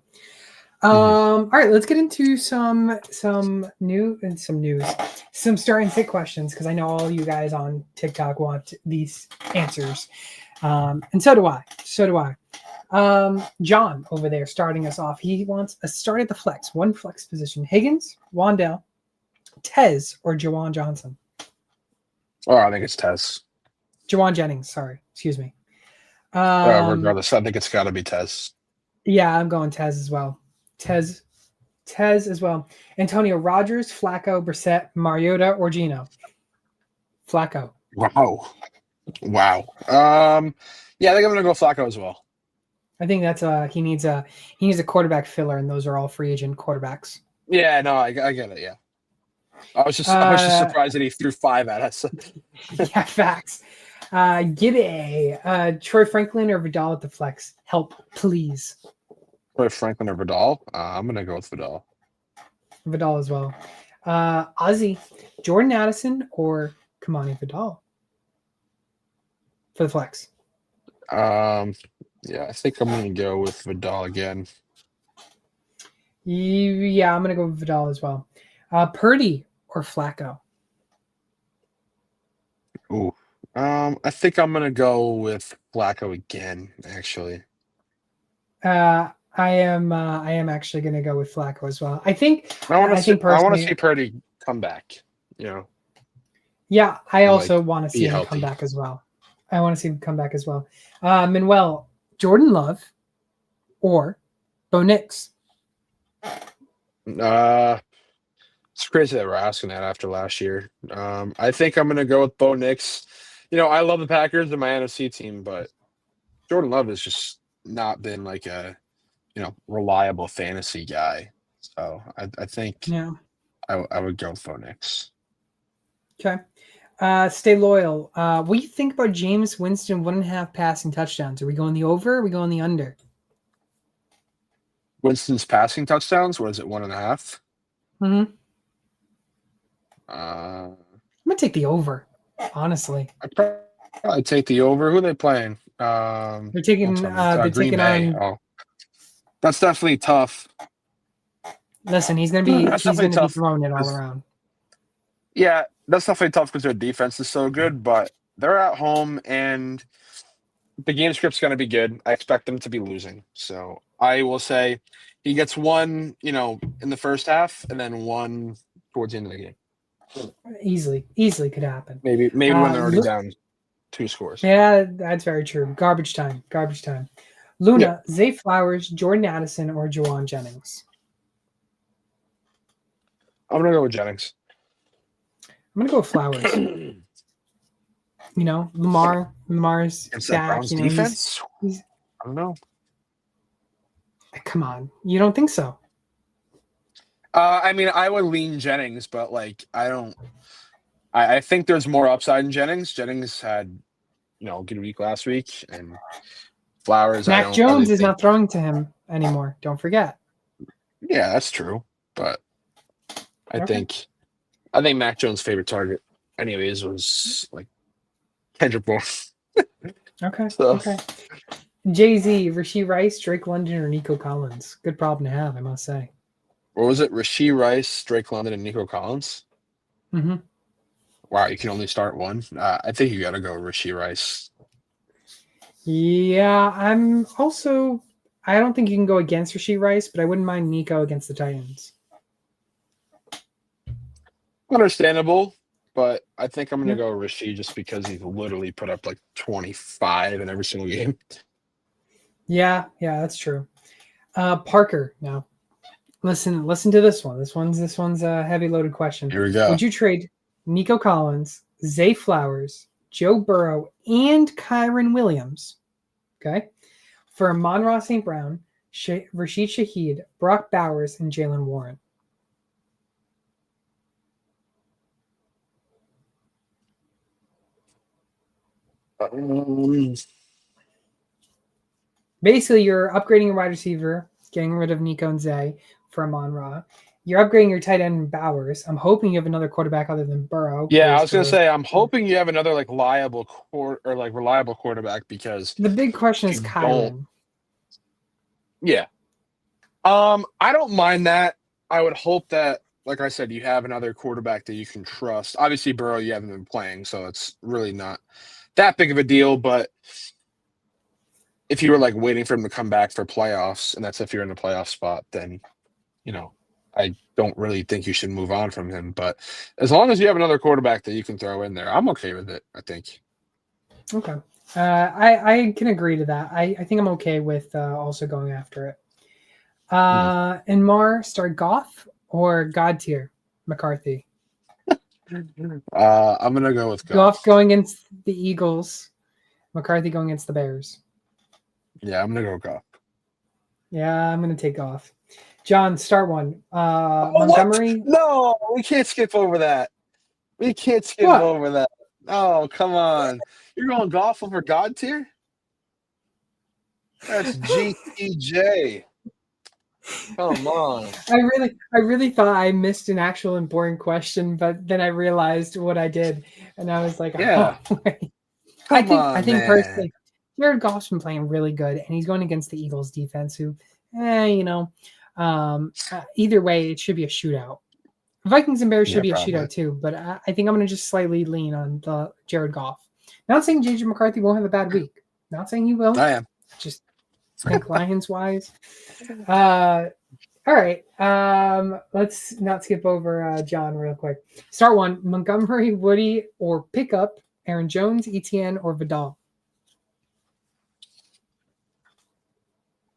All right, let's get into some news, some start and sit questions because I know all you guys on TikTok want these answers, and so do I. So do I. John over there starting us off. He wants a start at the flex, one flex position: Higgins, Wandell, Tez, or Jawan Johnson. Oh, I think it's Tez. Jawan Jennings. Sorry, excuse me. Regardless, I think it's got to be Tez. Yeah, I'm going Tez as well. Tez as well. Antonio Rogers, Flacco, Brissett, Mariota, or Gino. Flacco. Wow. Yeah, I think I'm gonna go Flacco as well. I think that's he needs a quarterback filler, and those are all free agent quarterbacks. Yeah, no, I get it. Yeah, I was just surprised that he threw 5 at us. Yeah, facts. Gibby, Troy Franklin or Vidal at the flex? Help, please. Troy Franklin or Vidal? I'm gonna go with Vidal. Vidal as well. Ozzy, Jordan Addison or Kamani Vidal for the flex? Yeah, I think I'm gonna go with Vidal again. Yeah, I'm gonna go with Vidal as well. Purdy or Flacco? Ooh. I think I'm gonna go with Flacco again, actually. I am actually gonna go with Flacco as well. I think I want to personally, see Purdy come back. You know. Yeah, I also Like, want to be see him healthy. come back as well. I want to see him come back as well. Manuel, Jordan Love, or Bo Nix? It's crazy that we're asking that after last year. I think I'm gonna go with Bo Nix. You know, I love the Packers and my NFC team, but Jordan Love has just not been like a reliable fantasy guy. So I think Yeah. I would go with Bo Nix. Okay. Stay loyal. What do you think about James Winston 1.5 passing touchdowns? Are we going the over? Or are we going the under? Winston's passing touchdowns, what is it, 1.5? Mm-hmm. Uh, I'm gonna take the over. Honestly, I'd probably take the over. Who are they playing? they're taking. They're Green taking Bay. on. Oh, that's definitely tough. Listen, he's gonna be tough throwing it all around. Yeah, that's definitely tough because their defense is so good, but they're at home and the game script's going to be good. I expect them to be losing. So I will say he gets one, in the first half and then one towards the end of the game. Easily could happen. Maybe when they're already down 2 scores. Yeah, that's very true. Garbage time. Luna, Yeah. Zay Flowers, Jordan Addison, or Jawan Jennings? I'm going to go with Jennings. I'm gonna go with Flowers. Lamar's back. Browns defense? He's, I don't know. come on, you don't think so? I mean, I would lean Jennings, but I don't. I think there's more upside in Jennings. Jennings had, a good week last week, and Flowers. Mac Jones is not throwing to him anymore. Don't forget. Yeah, that's true, but I think Mac Jones' favorite target, anyways, was Kendrick Bourne. Okay. So. Okay. Jay-Z, Rashee Rice, Drake London, or Nico Collins? Good problem to have, I must say. What was it? Rashee Rice, Drake London, and Nico Collins? Mm-hmm. Wow, you can only start one. I think you got to go Rashee Rice. Yeah, I don't think you can go against Rashee Rice, but I wouldn't mind Nico against the Titans. Understandable, but I think I'm going to go Rashee just because he's literally put up 25 in every single game. Yeah, that's true. Parker, now listen to this one. This one's a heavy loaded question. Here we go. Would you trade Nico Collins, Zay Flowers, Joe Burrow, and Kyron Williams, okay, for Amon-Ra St. Brown, Rashid Shaheed, Brock Bowers, and Jalen Warren? Basically, you're upgrading your wide receiver, getting rid of Nico and Zay for Amon-Ra. You're upgrading your tight end Bowers. I'm hoping you have another quarterback other than Burrow. Yeah, I was gonna say I'm hoping you have another reliable quarterback because the big question is Kyron. Yeah, I don't mind that. I would hope that, like I said, you have another quarterback that you can trust. Obviously, Burrow, you haven't been playing, so it's really not that big of a deal. But if you were like waiting for him to come back for playoffs, and that's if you're in a playoff spot, then you know, I don't really think you should move on from him. But as long as you have another quarterback that you can throw in there, I'm okay with it, I think. Okay. I can agree to that. I think I'm okay with also going after it. And Mar, start Goff or God tier McCarthy? I'm gonna go with Goff Goff. going against the Eagles, McCarthy going against the Bears. Yeah, I'm gonna go Goff. Yeah, I'm gonna take Goff. John, start one. Oh, what? Montgomery. No, we can't skip over that. We can't skip What? over that. Oh, come on. You're going Goff over God tier? That's GTJ. Come on. I really thought I missed an actual important question, but then I realized what I did, and I was like, Yeah. oh wait. I Come think I on, think man. personally, Jared Goff's been playing really good, and he's going against the Eagles defense, who, either way, it should be a shootout. Vikings and Bears should Yeah, be a probably. shootout too, but I think I'm going to just slightly lean on the Jared Goff. Not saying JJ McCarthy won't have a bad week. Not saying he will. I am. Just think Lions wise. All right. Let's not skip over John real quick. Start one: Montgomery, Woody, or pickup Aaron Jones, ETN, or Vidal.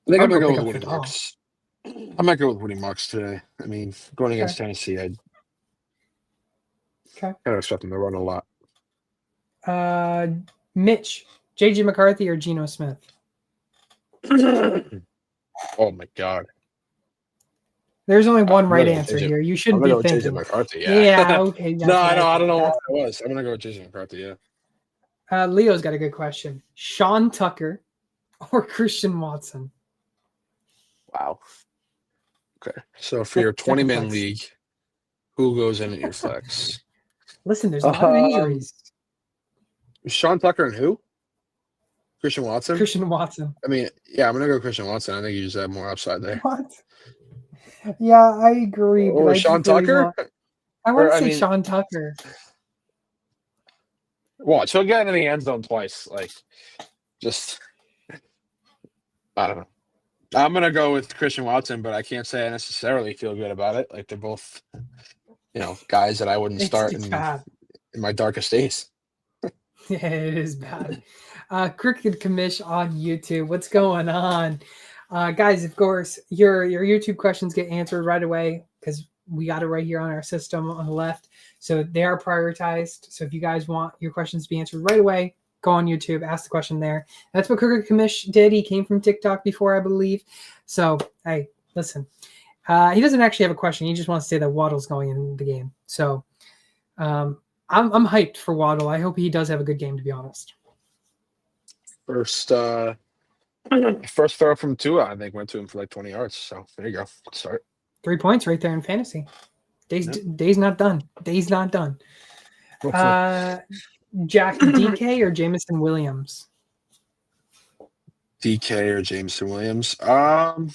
I think I'm I'd gonna go go pick with up Woody Vidal. Marks. I might go with Woody Marks today. I mean, going Okay. against Tennessee, I Okay. kind of expect them to run a lot. Uh, Mitch, JJ McCarthy, or Geno Smith. Oh my God. There's only one I'm gonna right go with answer JJ. here. You I'm shouldn't gonna be go with JJ thinking. McCarthy. Yeah. Yeah. Okay. No, That's what I I know. I don't thought. know why it was. I'm gonna go with JJ McCarthy. Yeah. Leo's got a good question. Sean Tucker or Christian Watson? Wow. Okay. So for your Second 20-man flex. league, who goes in at your flex? Listen, there's a lot of Um, injuries. Sean Tucker and who? Christian Watson. Christian Watson. I mean, yeah, I'm gonna go Christian Watson. I think you just have more upside there. What? Yeah, I agree, but Or I Sean just really Tucker? want. I want Or to I say mean, Sean Tucker. watch. He'll get in the end zone twice. Like, just I don't know. I'm gonna go with Christian Watson, but I can't say I necessarily feel good about it. Like they're both, guys that I wouldn't start It's bad. in my darkest days. Yeah, it is bad. Crooked Commish on YouTube. What's going on, guys? Of course, your YouTube questions get answered right away because we got it right here on our system on the left. So they are prioritized. So if you guys want your questions to be answered right away, go on YouTube, ask the question there. That's what Crooked Commish did. He came from TikTok before, I believe. So hey, listen. He doesn't actually have a question. He just wants to say that Waddle's going in the game. So I'm hyped for Waddle. I hope he does have a good game, to be honest. First first throw from Tua, I think, went to him for like 20 yards. So there you go. Start. 3 points right there in fantasy. Day's not done. Day's not done. Hopefully. Jack, DK or Jamison Williams? DK or Jameson Williams. I'm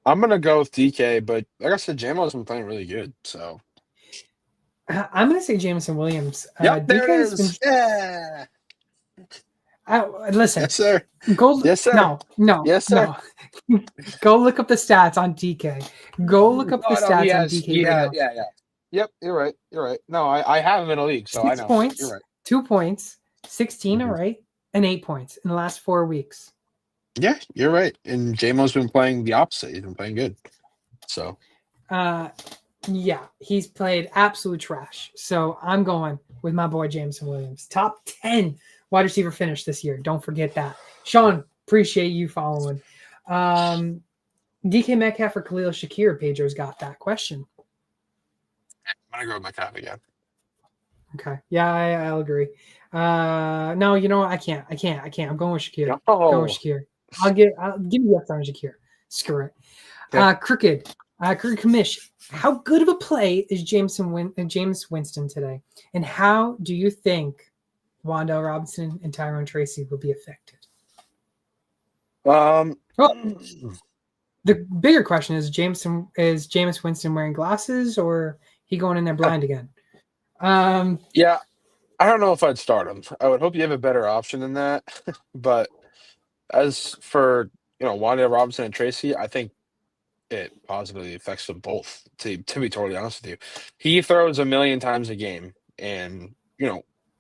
gonna go with DK, but like I said, JMO's been playing really good. So I'm going to say Jamison Williams. yep, there DK it has been. is. Yeah. Listen, Yes, sir. go. Yes, sir. No. Yes, sir. Go look up the stats on DK. Go look up the Oh, no, stats on DK right now. yeah. Yep, you're right. You're right. No, I have him in a league, so I 6 know. points, You're right. 2 points, 16, Mhm. all right, and 8 points in the last 4 weeks. Yeah, you're right. And JMO's been playing the opposite. He's been playing good. So Yeah, he's played absolute trash. So I'm going with my boy Jameson Williams. Top 10 wide receiver finish this year. Don't forget that. Sean, appreciate you following. DK Metcalf or Khalil Shakir? Pedro's got that question. I'm gonna go with Metcalf again. Okay. Yeah, I'll agree. No, you know what? I can't. I'm going with Shakir. Oh. Going with Shakir. I'll give you up on Shakir. Screw it. Okay. Crooked Commish. How good of a play is James Winston today? And how do you think Wan'Dale Robinson and Tyrone Tracy will be affected? Um, Oh. The bigger question is Jameis Winston wearing glasses or he going in there blind again? Yeah, I don't know if I'd start him. I would hope you have a better option than that. But as for Wanda Robinson and Tracy, I think it positively affects them both. To be totally honest with you, he throws a million times a game, and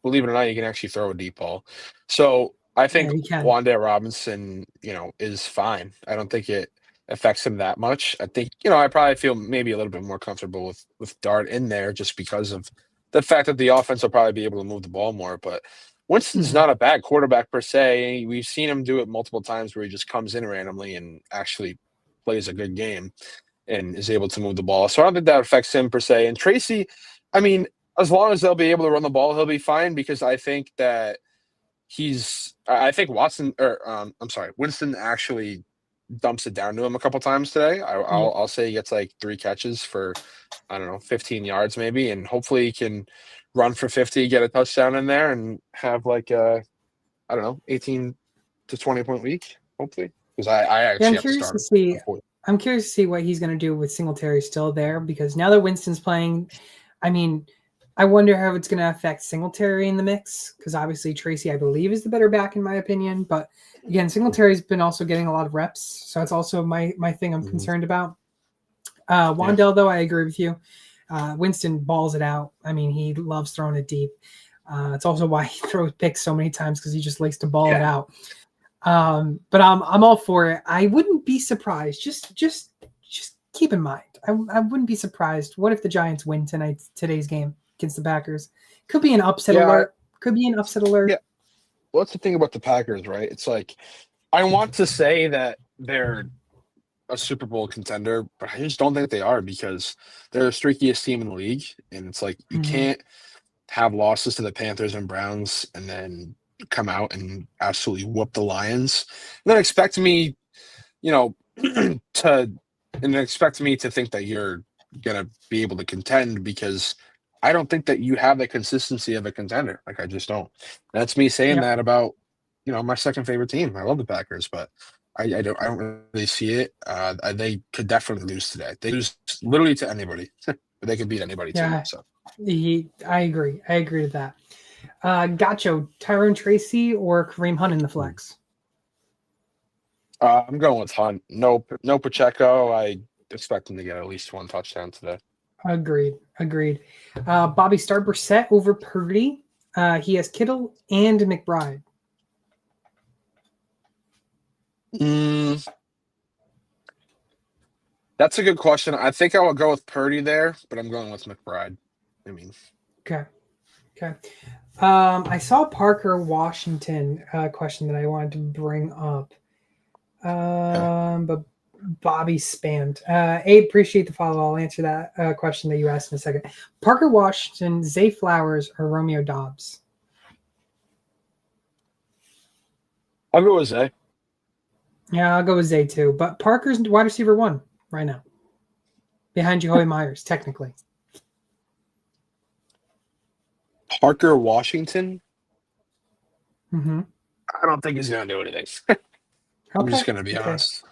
believe it or not, he can actually throw a deep ball. So I Yeah, think he can. Wanda Robinson, is fine. I don't think it affects him that much. I think I probably feel maybe a little bit more comfortable with Dart in there just because of the fact that the offense will probably be able to move the ball more. But Winston's Mhm. not a bad quarterback per se. We've seen him do it multiple times where he just comes in randomly and actually plays a good game and is able to move the ball. So I don't think that affects him per se. And Tracy, I mean, as long as they'll be able to run the ball, he'll be fine because I think that I think Winston actually dumps it down to him a couple times today. Yeah. I'll say he gets like 3 catches for, I don't know, 15 yards maybe, and hopefully he can run for 50, get a touchdown in there, and have like I don't know, 18 to 20 point week. Hopefully, because I Yeah, I'm actually have to curious start to him. see. Unfortunately. I'm curious to see what he's going to do with Singletary still there because now that Winston's playing, I mean, I wonder how it's going to affect Singletary in the mix because obviously Tracy, I believe, is the better back in my opinion. But again, Singletary's been also getting a lot of reps, so it's also my thing I'm Mhm. concerned about. Yeah, Wandell, though, I agree with you. Winston balls it out. I mean, he loves throwing it deep. It's also why he throws picks so many times because he just likes to ball it yeah, out. But I'm all for it. I wouldn't be surprised. Just keep in mind. I wouldn't be surprised. What if the Giants win today's game against the Packers? Could be an upset yeah, alert. Could be an upset yeah. alert. Well, that's the thing about the Packers, right? It's like I want to say that they're a Super Bowl contender, but I just don't think they are because they're the streakiest team in the league, and it's like you Mm-hmm. can't have losses to the Panthers and Browns and then come out and absolutely whoop the Lions, and then expect me, you know, to and expect me to think that you're gonna be able to contend because I don't think that you have the consistency of a contender. Like I just don't. That's me saying Yeah. that about my second favorite team. I love the Packers, but I don't really see it. They could definitely lose today. They lose literally to anybody, but they could beat anybody too. Yeah. So I agree. I agree with that. Gotcho, Tyrone Tracy or Kareem Hunt in the flex? I'm going with Hunt. No Pacheco. I expect him to get at least one touchdown today. Agreed. Agreed. Bobby start Brissett over Purdy. He has Kittle and McBride. Mm, that's a good question. I think I will go with Purdy there, but I'm going with McBride. I mean, Okay. Okay. I saw Parker Washington question that I wanted to bring up. okay. But Bobby spammed. Abe, appreciate the follow. I'll answer that question that you asked in a second. Parker Washington, Zay Flowers, or Romeo Dobbs? I'll go with Zay. Yeah, I'll go with Zay too. But Parker's wide receiver one right now, behind Jacoby Myers, technically. Parker Washington. Mm-hmm. I don't think he's going to do anything. I'm Okay. just going to be Okay. honest.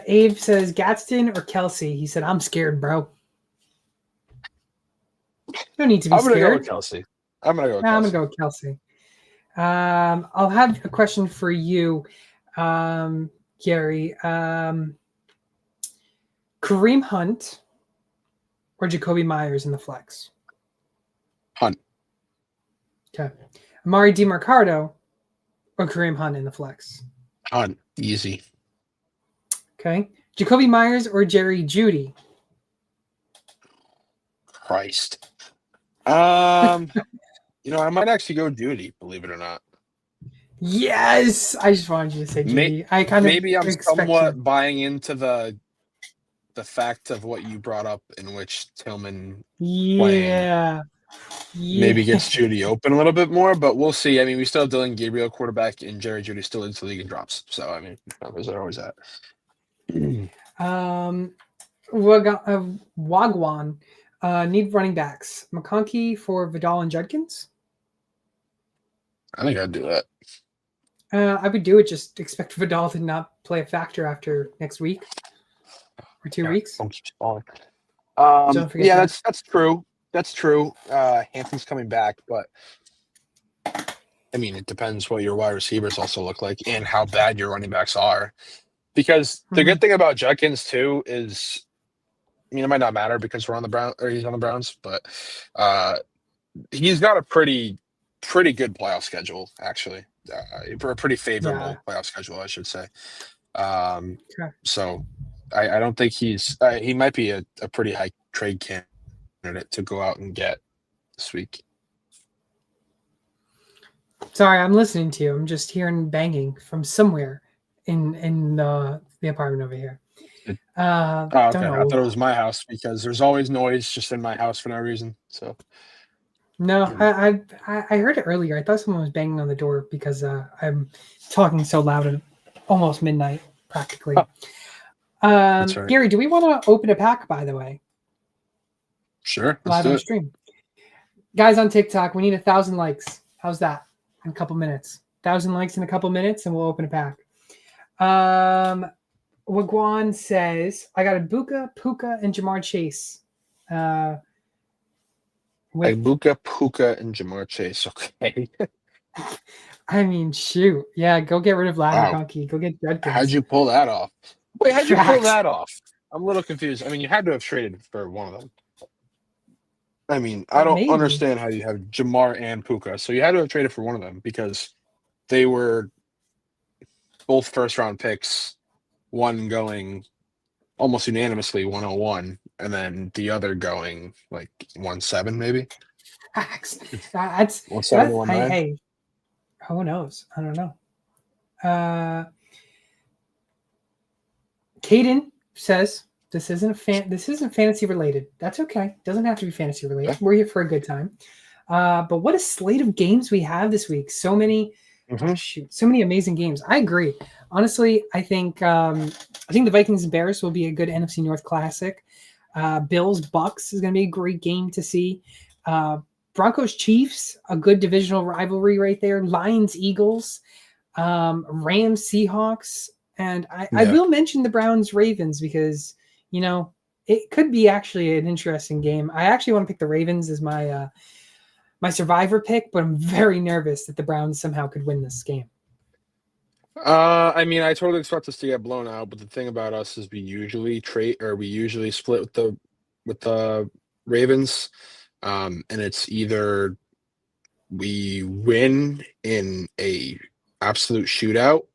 Abe says Gadsden or Kelsey. He said, "I'm scared, bro." No need to be I'm going to go with scared. Kelsey. I'm going to go with I'm gonna Kelsey. go with Kelsey. I'll have a question for you, Gary. Kareem Hunt or Jacoby Myers in the flex? Hunt. Okay. Amari DeMarcado or Kareem Hunt in the flex? Hunt. Easy. Okay. Jacoby Myers or Jerry Judy? Christ. Um, I might actually go Duty, believe it or not. Yes! I just wanted you to say May, Judy. I kind of maybe I'm expect you. somewhat buying into the fact of what you brought up in which Tillman playing Yeah. maybe Yeah. gets Judy open a little bit more, but we'll see. I mean, we still have Dylan Gabriel quarterback and Jerry Judy still into the league and drops. So, I mean, numbers are always at. Um, Wagwan need running backs. McConkey for Vidal and Judkins. I think I'd do that. I would do it. Just expect Vidal to not play a factor after next week or 2 weeks. Don't keep stalling. Don't forget Yeah, that. that's true. That's true. Hampton's coming back, but I mean, it depends what your wide receivers also look like and how bad your running backs are. Because the Mm-hmm. good thing about Judkins too is, I mean, it might not matter because we're on the Brown or he's on the Browns, but uh, he's got a pretty good playoff schedule actually, for a pretty Yeah. favorable playoff schedule, I should say. Um, Okay. so I don't think he might be a pretty high trade candidate to go out and get this week. Sorry, I'm listening to you. I'm just hearing banging from somewhere in the apartment over here. Oh, Don't okay. I know. thought it was my house because there's always noise just in my house for no reason. So No, I heard it earlier. I thought someone was banging on the door because I'm talking so loud at almost midnight, practically. that's right. Gary, do we want to open a pack? By the way, Sure, let's live do on it. stream, guys on TikTok. We need 1,000 likes. How's that? In a couple minutes, 1,000 likes in a couple minutes, and we'll open a pack. Wagwan says, I got a Buka, Puka, and Jamar Chase. With, Ibuka, Puka, and Jamar Chase. Okay. I mean, shoot. Yeah, go get rid of Ladder Wow. Donkey. Go get How'd Judkins. you pull that off? Wait, how'd you pull Facts. that off? I'm a little confused. I mean, you had to have traded for one of them. I mean, I don't Maybe. understand how you have Jamar and Puka. So you had to have traded for one of them because they were both first round picks, one going almost unanimously 101, and then the other going like 1-7, maybe Facts. That's 1-7 or 1-9. hey, who knows? I don't know. Caden says this isn't fantasy related. That's okay. Doesn't have to be fantasy related. Yeah. We're here for a good time. But what a slate of games we have this week. So many so many amazing games. I agree. Honestly, I think the Vikings and Bears will be a good NFC North classic. Bills Bucks is going to be a great game to see. Broncos Chiefs, a good divisional rivalry right there. Lions Eagles, Rams Seahawks, and I will mention the Browns Ravens because it could be actually an interesting game. I actually want to pick the Ravens as my my survivor pick, but I'm very nervous that the Browns somehow could win this game. I mean, I totally expect us to get blown out, but the thing about us is we usually split with the Ravens, and it's either we win in a absolute shootout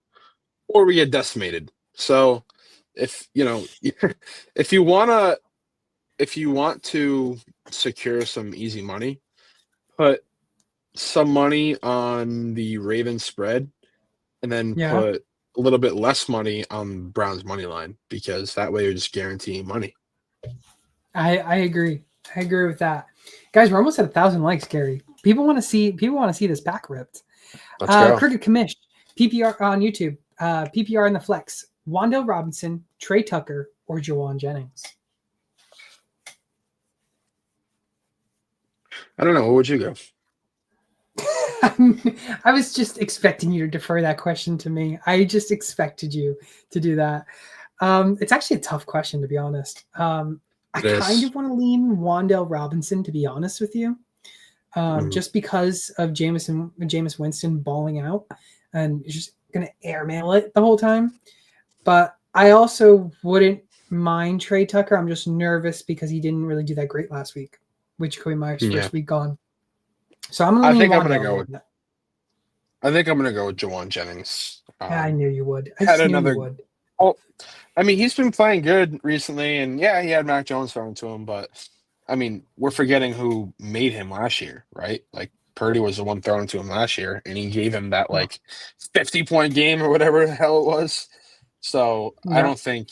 or we get decimated. So if if you want to secure some easy money, put some money on the Ravens spread and then Yeah, put a little bit less money on Browns money line because that way you're just guaranteeing money. I agree. I agree with that, guys. We're almost at 1,000 likes, Gary. People want to see this pack ripped. Let's go. Crooked Commish, PPR on YouTube, PPR in the flex. Wandale Robinson, Trey Tucker, or Jawan Jennings. I don't know. What would you go? I was just expecting you to defer that question to me. I just expected you to do that. It's actually a tough question, to be honest. I kind of want to lean Wandale Robinson, to be honest with you, just because of Jameis Winston balling out and just going to airmail it the whole time. But I also wouldn't mind Trey Tucker. I'm just nervous because he didn't really do that great last week, which Kobe Meyer's first week gone. So I'm going to lean Wandale. I think I'm going to go with Jawan Jennings. I knew you would. I just knew you would. Oh, I mean, he's been playing good recently, and yeah, he had Mac Jones thrown to him, but I mean, we're forgetting who made him last year, right? Like Purdy was the one thrown to him last year, and he gave him that 50-point game or whatever the hell it was. So I don't think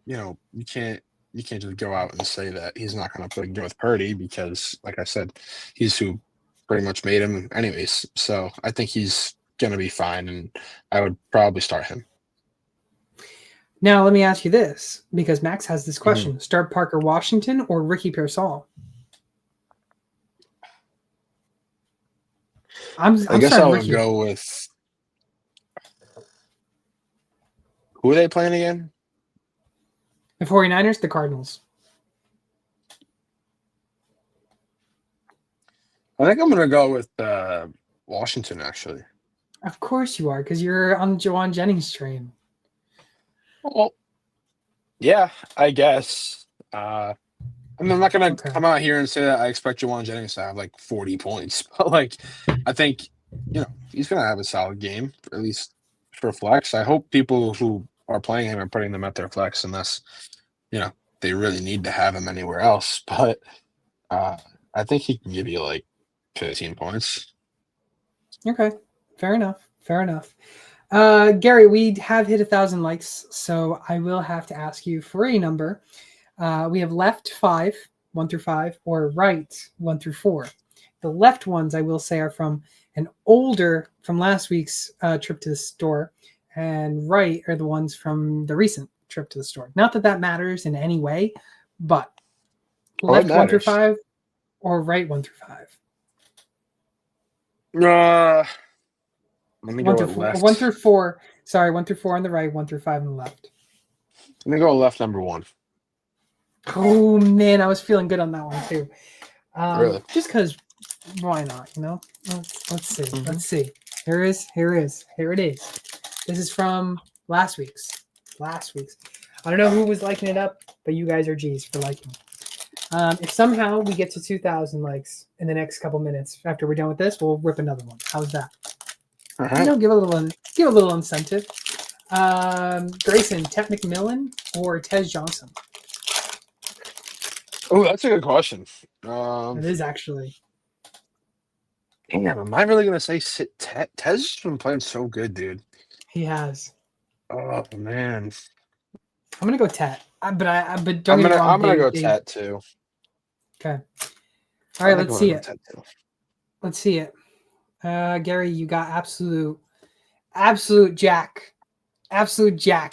you can't just go out and say that he's not going to play good with Purdy because, like I said, he's who pretty much made him anyways. So I think he's going to be fine, and I would probably start him. Now, let me ask you this, because Max has this question. Start Parker Washington or Ricky Pearsall? I guess I would go with Who are they playing again? The 49ers, the Cardinals. I think I'm gonna go with Washington. Actually, Of course you are, because you're on Jawan Jennings train. well, yeah, I guess. I mean, I'm not gonna Okay. come out here and say that I expect Jawan Jennings to have like 40 points, but like, I think he's gonna have a solid game, at least for flex. I hope people who are playing him are putting them at their flex, unless you know they really need to have him anywhere else. But uh, I think he can give you like 15 points. Okay. Fair enough. Fair enough. Gary, we have hit 1,000 likes, so I will have to ask you for a number. We have left 5, 1 through 5, or right 1 through 4. The left ones, I will say, are from from last week's trip to the store, and right are the ones from the recent trip to the store. Not that that matters in any way, but Oh, it left 1 through matters. 5 or right 1 through 5. Let me 1 go through at 4, 1 left. through 4. Sorry, 1 through 4 on the right, 1 through 5 on the left. Let me go left number 1. Oh man, I was feeling good on that one too. Really? Just because, why not? You know, let's see. Mm-hmm. Let's see. Here it is. This is from last week's. I don't know who was liking it up, but you guys are G's for liking. If somehow we get to 2,000 likes in the next couple minutes after we're done with this, we'll rip another one. How's that? All You right. know, give a little incentive. Grayson, Ted McMillan or Tez Johnson? Oh, that's a good question. It is actually. Damn, am I really gonna say sit Tez? Tez has been playing so good, dude. He has. Oh man, I'm gonna go Tet, but don't get me wrong. I'm gonna They go they Tet too. okay. All I right, think let's I'm gonna see go it. Tet too. Let's see it. Gary, you got absolute jack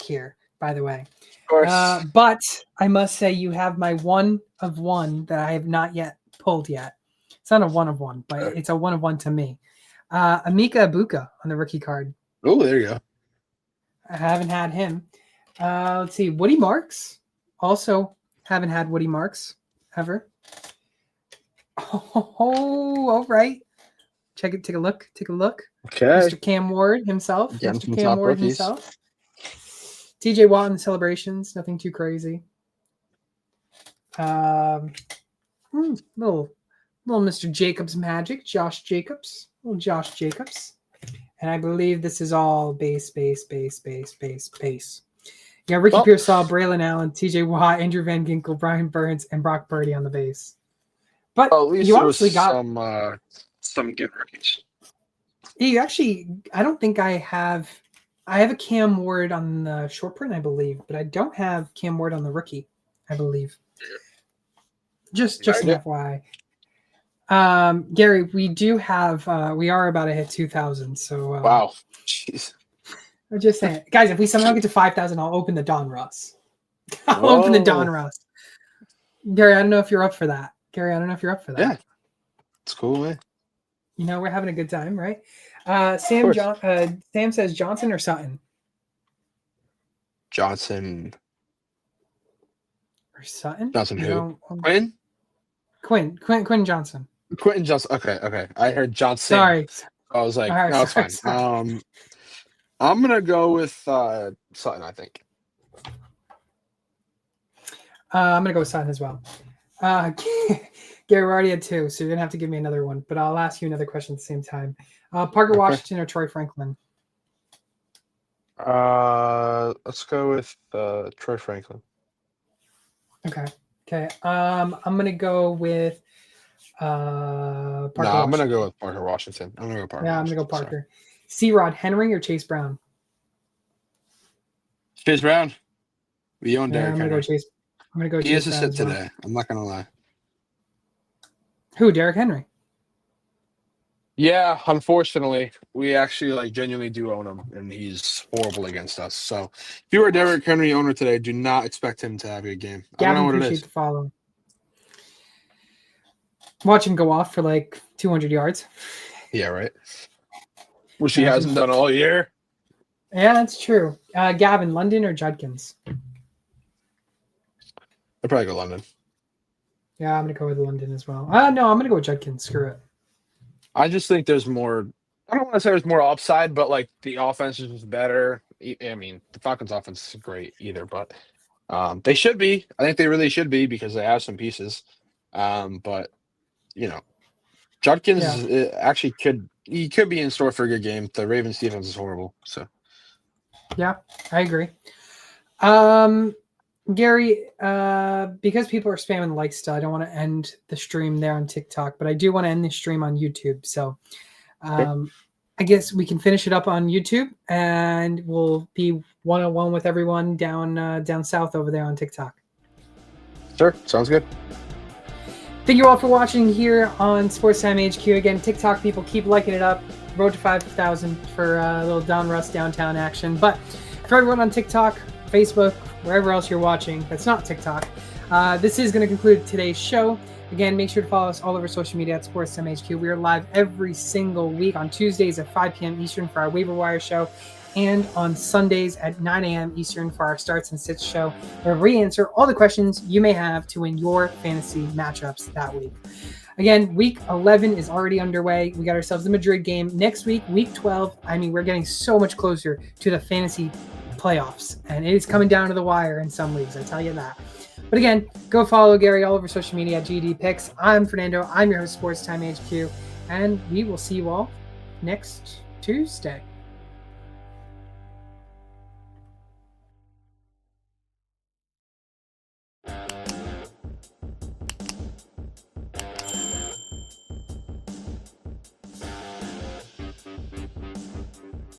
here. By the way, Of course. but I must say you have my 1 of 1 that I have not yet pulled yet. It's not a 1 of 1, but it's a 1 of 1 to me. Amika Ibuka on the rookie card. Oh, there you go. I haven't had him. Let's see. Woody Marks. Also haven't had Woody Marks ever. Oh, all right. Check it. Take a look. Okay, Mr. Cam Ward himself. getting Mr. some Cam top Ward rookies. himself. TJ Watt in the celebrations. Nothing too crazy. Little Mr. Jacobs magic. Josh Jacobs. Little Josh Jacobs. And I believe this is all base. Yeah, Ricky Pearsall, Braylon Allen, TJ Watt, Andrew Van Ginkel, Brian Burns, and Brock Purdy on the base. But Well, at least you there was obviously got some good rookies. you actually. I don't think I have. I have a Cam Ward on the short print, I believe, but I don't have Cam Ward on the rookie, I believe. Just an FYI. Gary, we do have. We are about to hit 2,000. So Wow, jeez. I'm just saying, guys. If we somehow get to 5,000, I'll open the Don Russ. I'll open the Don Russ. Gary, I don't know if you're up for that. Yeah, it's cool, man. You know, we're having a good time, right? Sam says Johnson or Sutton? Johnson. Or Sutton? Johnson who? Quinn Johnson. Quentin Johnson. Okay. I heard Johnson. Sorry. I was like, right, no, it's fine. sorry. I'm gonna go with Sutton, I think. I'm gonna go with Sutton as well. Gary, we already had 2, so you're gonna have to give me another one. But I'll ask you another question at the same time. Parker Washington or Troy Franklin? Let's go with Troy Franklin. Okay. I'm gonna go with Parker. No, I'm gonna go with Parker Washington. I'm gonna go Parker. Yeah, I'm gonna go Parker. C-Rod Henry or Chase Brown? Chase Brown. We own Derrick I'm gonna Henry. go Chase. I'm gonna go. He Chase has to Brown sit today. I'm not gonna lie. Who? Derrick Henry. Yeah, unfortunately, we actually genuinely do own him, and he's horrible against us. So, if you are a Derrick Henry owner today, do not expect him to have a good game. I don't know what it is. The follow. Watch him go off for 200 yards. Yeah, right. Which he hasn't done all year. Yeah, that's true. Gavin, London or Judkins? I'd probably go London. Yeah, I'm gonna go with London as well. No, I'm gonna go with Judkins. Screw it. I just think there's more. I don't want to say there's more upside, but like the offense is just better. I mean, the Falcons' offense is great either, but they should be. I think they really should be because they have some pieces. But you know, Yeah, Judkins actually could be in store for a good game. The Ravens' defense is horrible, so yeah, I agree. Um, Gary, because people are spamming like still, I don't want to end the stream there on TikTok, but I do want to end the stream on YouTube. So, okay. um, I guess we can finish it up on YouTube, and we'll be one-on-one with everyone down south over there on TikTok. Sure, sounds good. Thank you all for watching here on Sports Time HQ. Again, TikTok people keep liking it up. Road to 5,000 for a little Don Russ downtown action. But for everyone on TikTok, Facebook, wherever else you're watching that's not TikTok, this is going to conclude today's show. Again, make sure to follow us all over social media at Sports Time HQ. We are live every single week on Tuesdays at 5 p.m. Eastern for our waiver wire show, and on Sundays at 9 a.m. Eastern for our starts and sits show, where we answer all the questions you may have to win your fantasy matchups that week. Again, week 11 is already underway. We got ourselves the Madrid game. Next week, week 12, I mean, we're getting so much closer to the fantasy playoffs, and it is coming down to the wire in some leagues, I tell you that. But again, go follow Gary all over social media at GD Picks. I'm Fernando. I'm your host, Sports Time HQ, and we will see you all next Tuesday.